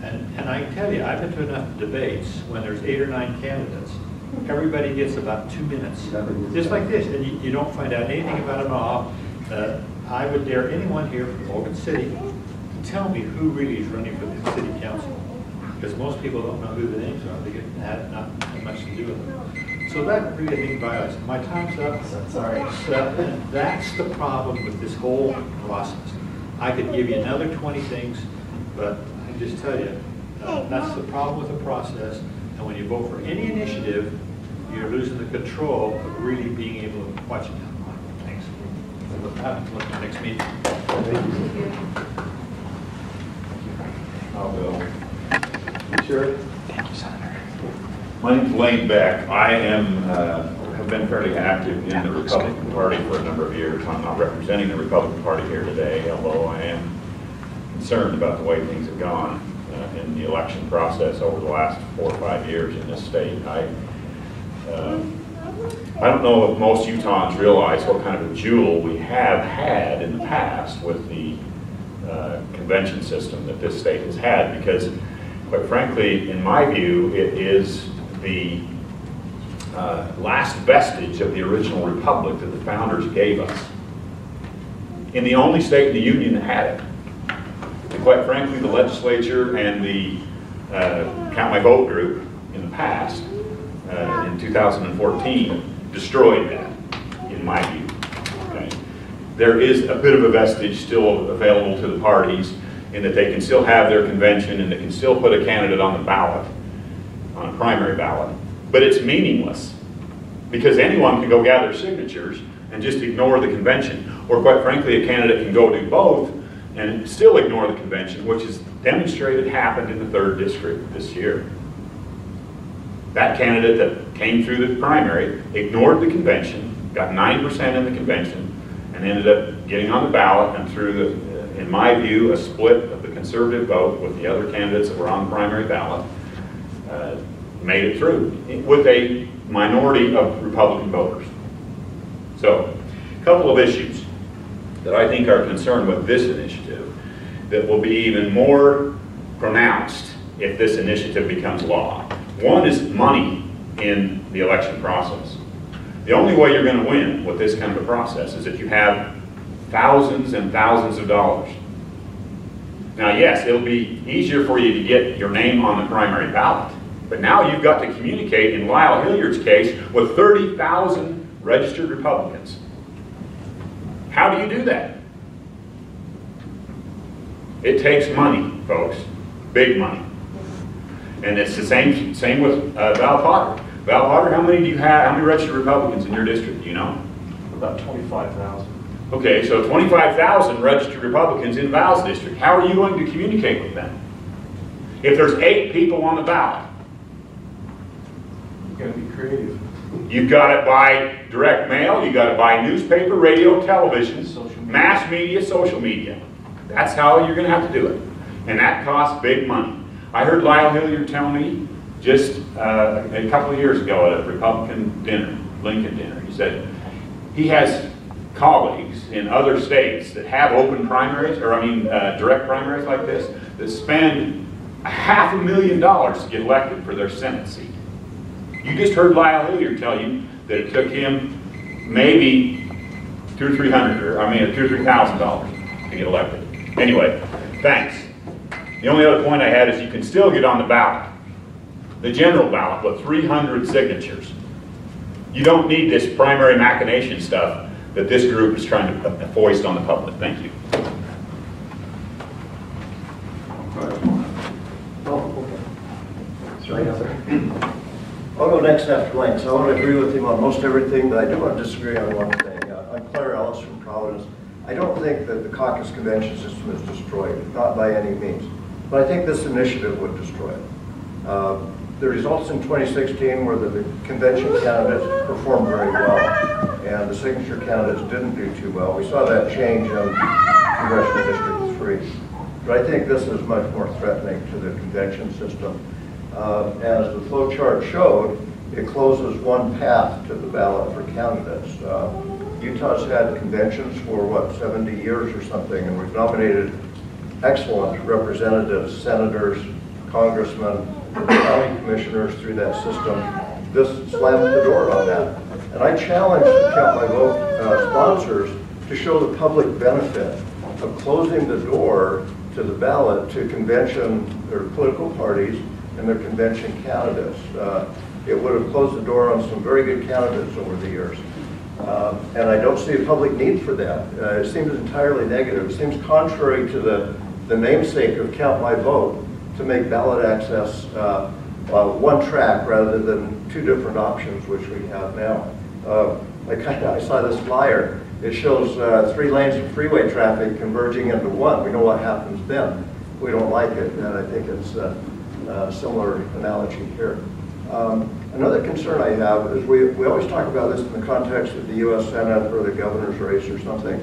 And I can tell you, I've been to enough debates when there's 8 or 9 candidates. Everybody gets about 2 minutes, just like this, and you don't find out anything about them all. I would dare anyone here from Logan City to tell me who really is running for the city council, because most people don't know who the names are. They have not much to do with them. So that really, I think, violates. My time's up. Sorry. That's the problem with this whole process. I could give you another 20 things, but I just tell you, that's the problem with the process. And when you vote for any initiative, you're losing the control of really being able to watch it down the line. Thanks. Look at the next meeting. Thank you. I'll go. You sure? Thank you, Senator. My name's Lane Beck. I have been fairly active in the Republican Party for a number of years. I'm not representing the Republican Party here today, although I am concerned about the way things have gone in the election process over the last 4 or 5 years in this state. I don't know if most Utahns realize what kind of a jewel we have had in the past with the convention system that this state has had, because quite frankly, in my view, it is the last vestige of the original republic that the founders gave us. In the only state in the Union that had it. And quite frankly, the legislature and the Count My Vote group in the past, in 2014, destroyed that, in my view. Okay. There is a bit of a vestige still available to the parties, in that they can still have their convention and they can still put a candidate on the ballot, on a primary ballot, but it's meaningless because anyone can go gather signatures and just ignore the convention. Or quite frankly, a candidate can go do both and still ignore the convention, which is demonstrated happened in the 3rd district this year. That candidate that came through the primary ignored the convention, got 9% in the convention, and ended up getting on the ballot, and through the, in my view, a split of the conservative vote with the other candidates that were on the primary ballot, made it through with a minority of Republican voters. So, a couple of issues that I think are concerned with this initiative that will be even more pronounced if this initiative becomes law. One is money in the election process. The only way you're going to win with this kind of a process is if you have thousands and thousands of dollars. Now yes, it'll be easier for you to get your name on the primary ballot, but now you've got to communicate, in Lyle Hilliard's case, with 30,000 registered Republicans. How do you do that? It takes money, folks, big money. And it's the same with Val Potter. Val Potter, how many do you have? How many registered Republicans in your district? Do you know? About 25,000. Okay, so 25,000 registered Republicans in Val's district. How are you going to communicate with them? If there's 8 people on the ballot, You've got to be creative. you've got it by direct mail, you've got it by newspaper, radio, television, mass media, social media. That's how you're going to have to do it. And that costs big money. I heard Lyle Hilliard tell me just a couple of years ago at a Republican dinner, Lincoln dinner, he said he has colleagues in other states that have open primaries, or direct primaries like this, that spend $500,000 to get elected for their Senate seat. You just heard Lyle Hilliard tell you that it took him maybe $2,000 or $3,000 to get elected. Anyway, thanks. The only other point I had is you can still get on the ballot, the general ballot, with 300 signatures. You don't need this primary machination stuff that this group is trying to foist on the public. Thank you. I'll go next after Lane. So I want to agree with him on most everything, but I do want to disagree on one thing. I'm Claire Ellis from Providence. I don't think that the caucus convention system is destroyed, not by any means. But I think this initiative would destroy it. The results in 2016 were that the convention candidates performed very well, and the signature candidates didn't do too well. We saw that change in Congressional District 3. But I think this is much more threatening to the convention system. As the flow chart showed, it closes one path to the ballot for candidates. Utah's had conventions for, what, 70 years or something, and we've nominated excellent representatives, senators, congressmen, county commissioners through that system. This slams the door on that. And I challenge the Count My Vote sponsors to show the public benefit of closing the door to the ballot to convention or political parties and their convention candidates. It would have closed the door on some very good candidates over the years. And I don't see a public need for that. It seems entirely negative. It seems contrary to the namesake of Count My Vote to make ballot access one track rather than 2 different options, which we have now. I saw this flyer. It shows 3 lanes of freeway traffic converging into 1. We know what happens then. We don't like it, and I think it's a similar analogy here. Another concern I have is we always talk about this in the context of the U.S. Senate or the governor's race or something,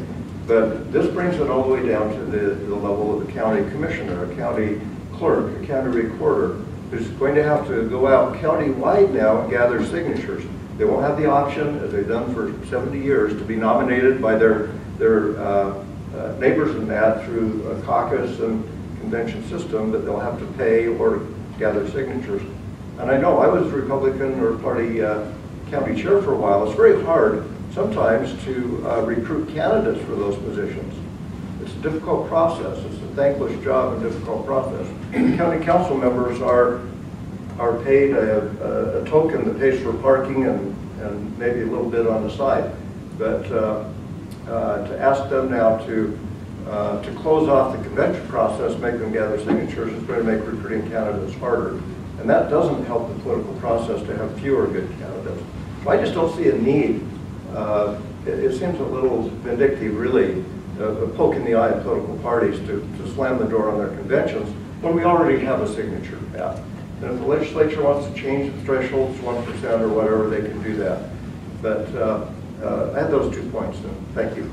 but this brings it all the way down to the level of the county commissioner, a county clerk, a county recorder, who's going to have to go out county-wide now and gather signatures. They won't have the option, as they've done for 70 years, to be nominated by their neighbors in that through a caucus and convention system, but they'll have to pay or gather signatures. And I know I was Republican or party county chair for a while. It's very hard sometimes to recruit candidates for those positions. It's a difficult process. It's a thankless job and difficult process. County council members are paid a token that pays for parking and maybe a little bit on the side. But to ask them now to to close off the convention process, make them gather signatures, is going to make recruiting candidates harder. And that doesn't help the political process to have fewer good candidates. So I just don't see a need. It seems a little vindictive, really, a poke in the eye of political parties to slam the door on their conventions when we already have a signature path. And if the legislature wants to change the thresholds 1% or whatever, they can do that. But I had those 2 points, then. Thank you.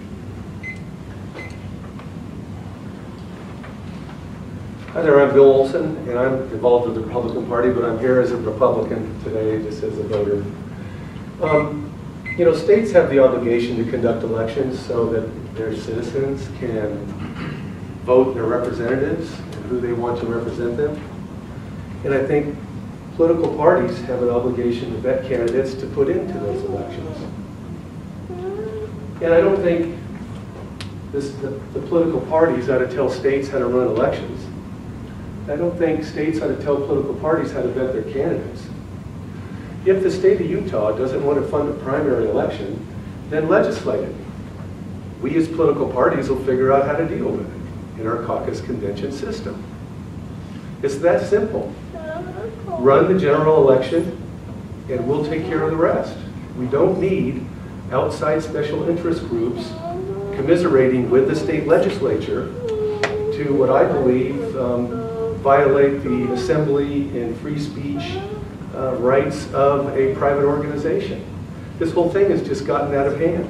Hi there, I'm Bill Olson, and I'm involved with the Republican Party, but I'm here as a Republican today, just as a voter. You know, states have the obligation to conduct elections so that their citizens can vote their representatives and who they want to represent them. And I think political parties have an obligation to vet candidates to put into those elections. And I don't think the political parties ought to tell states how to run elections. I don't think states ought to tell political parties how to vet their candidates. If the state of Utah doesn't want to fund a primary election, then legislate it. We as political parties will figure out how to deal with it in our caucus convention system. It's that simple. Run the general election and we'll take care of the rest. We don't need outside special interest groups commiserating with the state legislature to what I believe violate the assembly and free speech rights of a private organization. This whole thing has just gotten out of hand.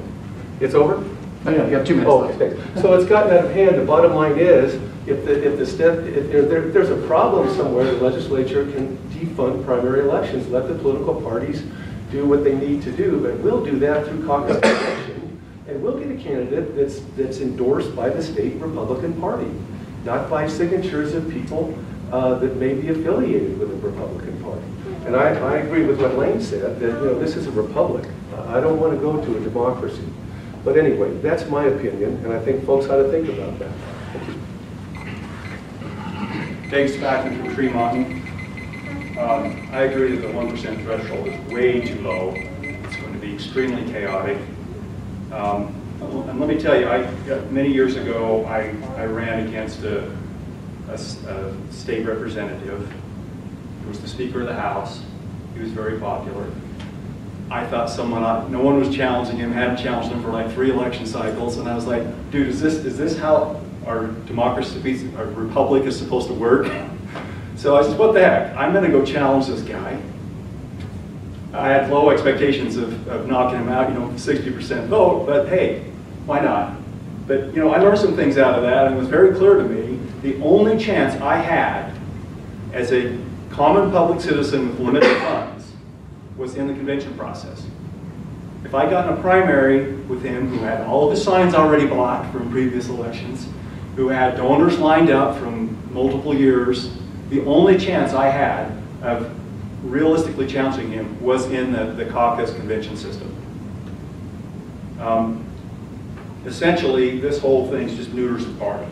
It's over? Oh, yeah, you have 2 minutes left. Okay. So it's gotten out of hand. The bottom line is, if there's a problem somewhere, the legislature can defund primary elections. Let the political parties do what they need to do, but we'll do that through caucus convention, and we'll get a candidate that's endorsed by the state Republican Party, not by signatures of people that may be affiliated with the Republican Party. And I agree with what Lane said, that this is a republic. I don't want to go to a democracy. But anyway, that's my opinion, and I think folks ought to think about that. Thank you. Dave Spackman from Tremont. I agree that the 1% threshold is way too low. It's going to be extremely chaotic. And let me tell you, many years ago, I ran against a state representative who was the Speaker of the House. He was very popular. I thought no one was challenging him, hadn't challenged him for like 3 election cycles, and I was like, dude, is this how our democracy, our republic is supposed to work? So I said, what the heck? I'm gonna go challenge this guy. I had low expectations of knocking him out, 60% vote, but hey, why not? But I learned some things out of that, and it was very clear to me, the only chance I had as a common public citizen with limited funds was in the convention process. If I got in a primary with him who had all of his signs already blocked from previous elections, who had donors lined up from multiple years, the only chance I had of realistically challenging him was in the caucus convention system. Essentially, this whole thing is just neuters the party.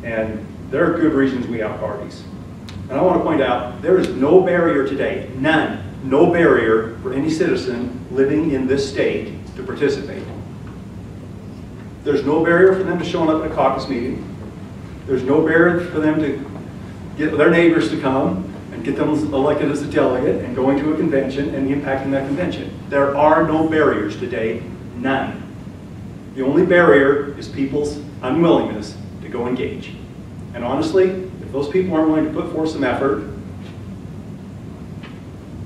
And there are good reasons we have parties. And I want to point out, there is no barrier today, none, no barrier for any citizen living in this state to participate. There's no barrier for them to showing up at a caucus meeting. There's no barrier for them to get their neighbors to come and get them elected as a delegate and going to a convention and impacting that convention. There are no barriers today, none. The only barrier is people's unwillingness to go engage. And honestly, if those people aren't willing to put forth some effort,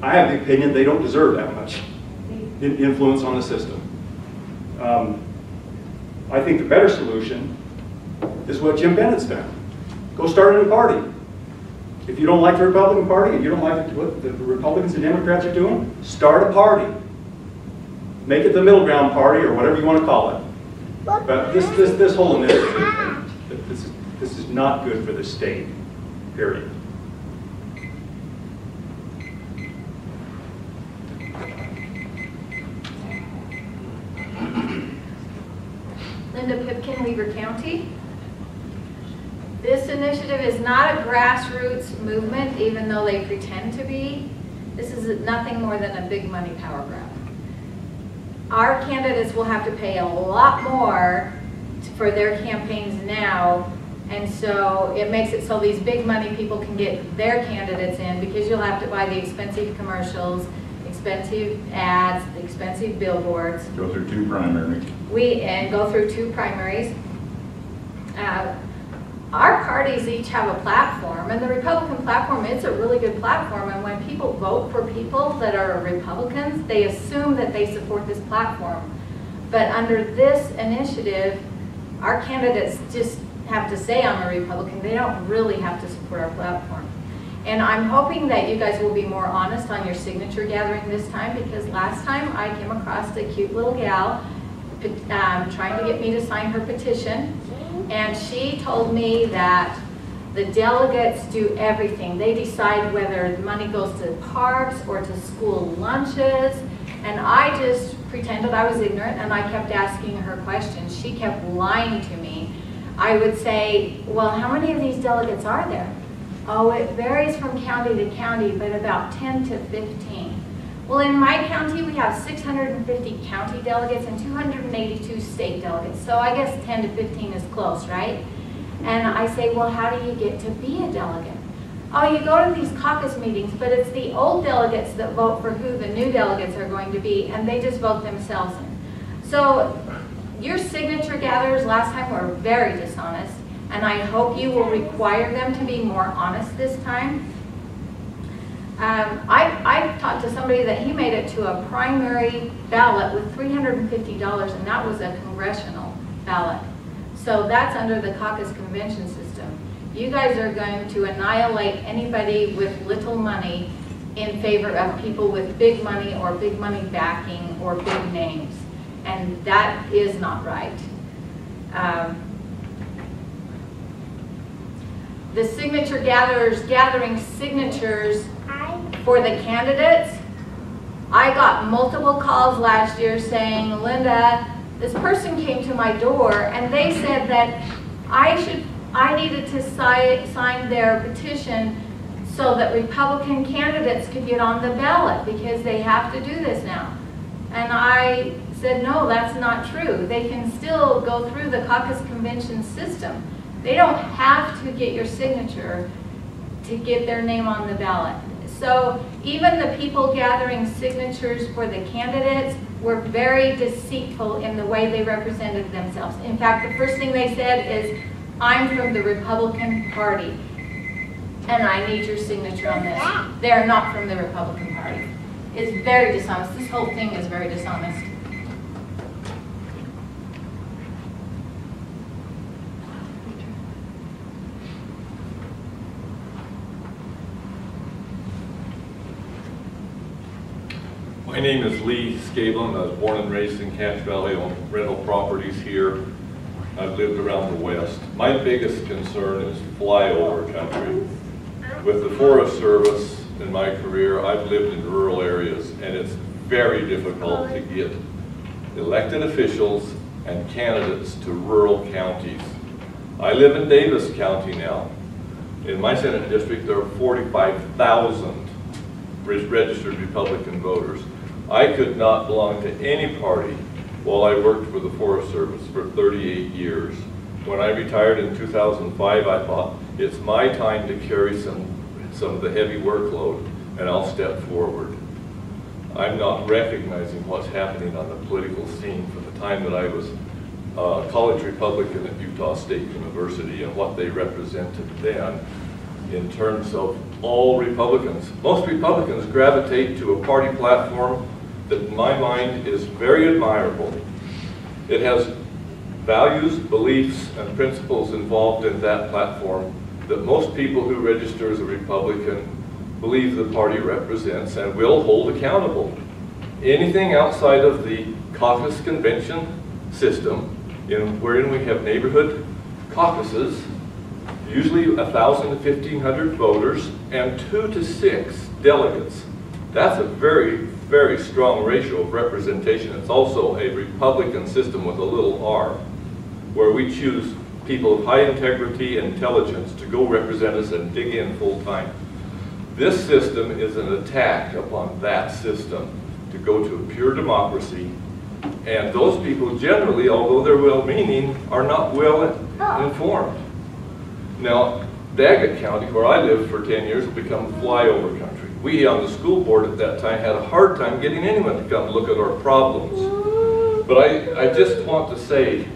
I have the opinion they don't deserve that much influence on the system. I think the better solution is what Jim Bennett's done. Go start a new party. If you don't like the Republican Party and you don't like what the Republicans and Democrats are doing, start a party. Make it the middle ground party or whatever you want to call it. But this whole initiative, this is not good for the state, period. Linda Pipkin, Weaver County. This initiative is not a grassroots movement, even though they pretend to be. This is nothing more than a big money power grab. Our candidates will have to pay a lot more for their campaigns now. And so it makes it so these big money people can get their candidates in, because you'll have to buy the expensive commercials, expensive ads, the expensive billboards. Go through 2 primaries. And go through 2 primaries. Our parties each have a platform, and the Republican platform, it's a really good platform, and when people vote for people that are Republicans, they assume that they support this platform. But under this initiative, our candidates just have to say I'm a Republican. They don't really have to support our platform. And I'm hoping that you guys will be more honest on your signature gathering this time, because last time I came across a cute little gal trying to get me to sign her petition, and she told me that the delegates do everything. They decide whether the money goes to parks or to school lunches, and I just pretended I was ignorant, and I kept asking her questions. She kept lying to me. I would say, well, how many of these delegates are there? Oh, it varies from county to county, but about 10 to 15. Well, in my county, we have 650 county delegates and 282 state delegates. So I guess 10 to 15 is close, right? And I say, well, how do you get to be a delegate? Oh, you go to these caucus meetings, but it's the old delegates that vote for who the new delegates are going to be, and they just vote themselves in. So your signature gatherers last time were very dishonest, and I hope you will require them to be more honest this time. I talked to somebody that he made it to a primary ballot with $350, and that was a congressional ballot. So that's under the caucus convention system. You guys are going to annihilate anybody with little money in favor of people with big money or big money backing or big names. And that is not right. The signature gatherers gathering signatures for the candidates, I got multiple calls last year saying, Linda, this person came to my door and they said that I needed to sign their petition so that Republican candidates could get on the ballot because they have to do this now. And I said, no, that's not true. They can still go through the caucus convention system. They don't have to get your signature to get their name on the ballot. So even the people gathering signatures for the candidates were very deceitful in the way they represented themselves. In fact, the first thing they said is, I'm from the Republican Party, and I need your signature on this. They're not from the Republican Party. It's very dishonest. This whole thing is very dishonest. My name is Lee Scablin. I was born and raised in Cache Valley on rental properties here. I've lived around the West. My biggest concern is flyover country. With the Forest Service in my career, I've lived in rural areas, and it's very difficult to get elected officials and candidates to rural counties. I live in Davis County now. In my Senate district, there are 45,000 registered Republican voters. I could not belong to any party while I worked for the Forest Service for 38 years. When I retired in 2005, I thought, it's my time to carry some of the heavy workload, and I'll step forward. I'm not recognizing what's happening on the political scene from the time that I was a college Republican at Utah State University and what they represented then in terms of all Republicans. Most Republicans gravitate to a party platform that in my mind is very admirable. It has values, beliefs, and principles involved in that platform that most people who register as a Republican believe the party represents and will hold accountable. Anything outside of the caucus convention system, wherein we have neighborhood caucuses, usually 1,000 to 1,500 voters, and 2 to 6 delegates. That's a very, very strong ratio of representation. It's also a Republican system with a little r, where we choose people of high integrity and intelligence to go represent us and dig in full time. This system is an attack upon that system to go to a pure democracy And those people generally, although they're well-meaning, are not well-informed. Now, Daggett County, where I lived for 10 years, has become flyover country. We on the school board at that time had a hard time getting anyone to come look at our problems. But I just want to say,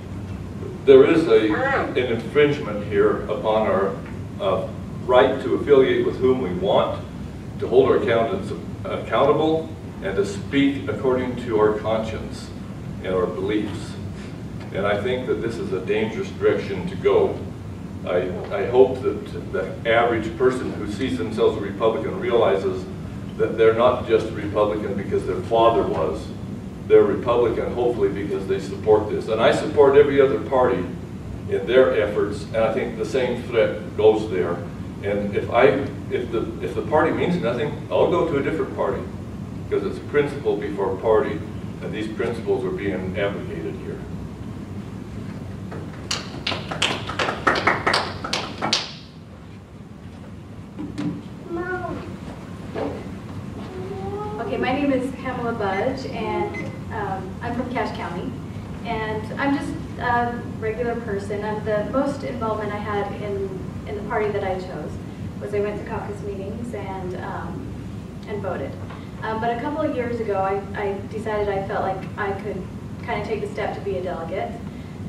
there is an infringement here upon our right to affiliate with whom we want, to hold our accountants accountable, and to speak according to our conscience and our beliefs. And I think that this is a dangerous direction to go. I hope that the average person who sees themselves a Republican realizes that they're not just a Republican because their father was. They're Republican, hopefully, because they support this. And I support every other party in their efforts, and I think the same threat goes there. And if the party means nothing, I'll go to a different party, because it's principle before party, and these principles are being abrogated here. Okay, my name is Pamela Budge, and I'm from Cache County, and I'm just a regular person. The most involvement I had in the party that I chose was I went to caucus meetings and voted. But a couple of years ago, I decided I felt like I could kind of take the step to be a delegate,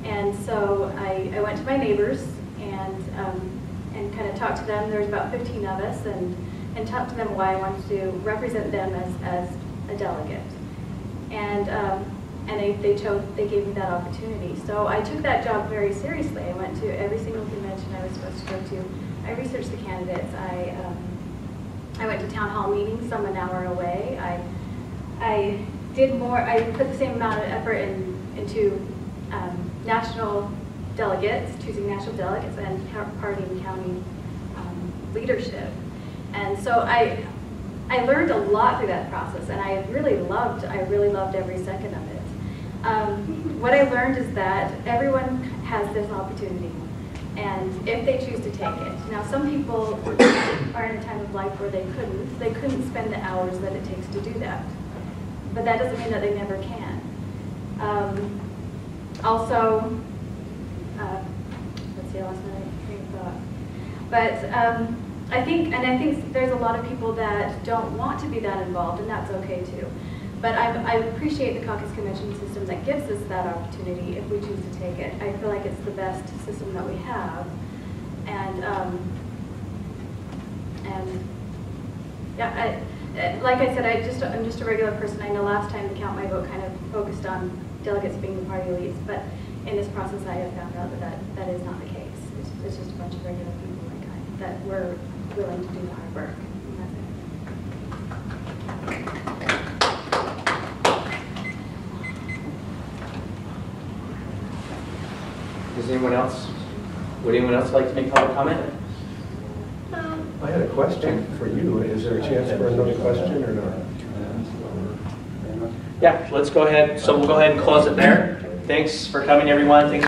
and so I went to my neighbors and kind of talked to them. There was about 15 of us, and talked to them why I wanted to represent them as a delegate. And they gave me that opportunity. So I took that job very seriously. I went to every single convention I was supposed to go to. I researched the candidates. I went to town hall meetings, some an hour away. I did more. I put the same amount of effort into national delegates, choosing national delegates, and party and county leadership. And so I learned a lot through that process, and I really loved every second of it. What I learned is that everyone has this opportunity, and if they choose to take it. Now, some people are in a time of life where they couldn't spend the hours that it takes to do that, but that doesn't mean that they never can. Also, let's see, I lost my train of thought. But I think there's a lot of people that don't want to be that involved, and that's okay too. But I appreciate the caucus convention system that gives us that opportunity if we choose to take it. I feel like it's the best system that we have, and yeah, like I said, I'm just a regular person. I know last time the Count My Vote kind of focused on delegates being the party elites, but in this process I have found out that is not the case. It's just a bunch of regular people like I that were willing to do the hard work. And that's it. Would anyone else like to make public comment? I had a question for you. Is there a chance for another question or not? Yeah, let's go ahead. So we'll go ahead and close it there. Thanks for coming, everyone. Thanks.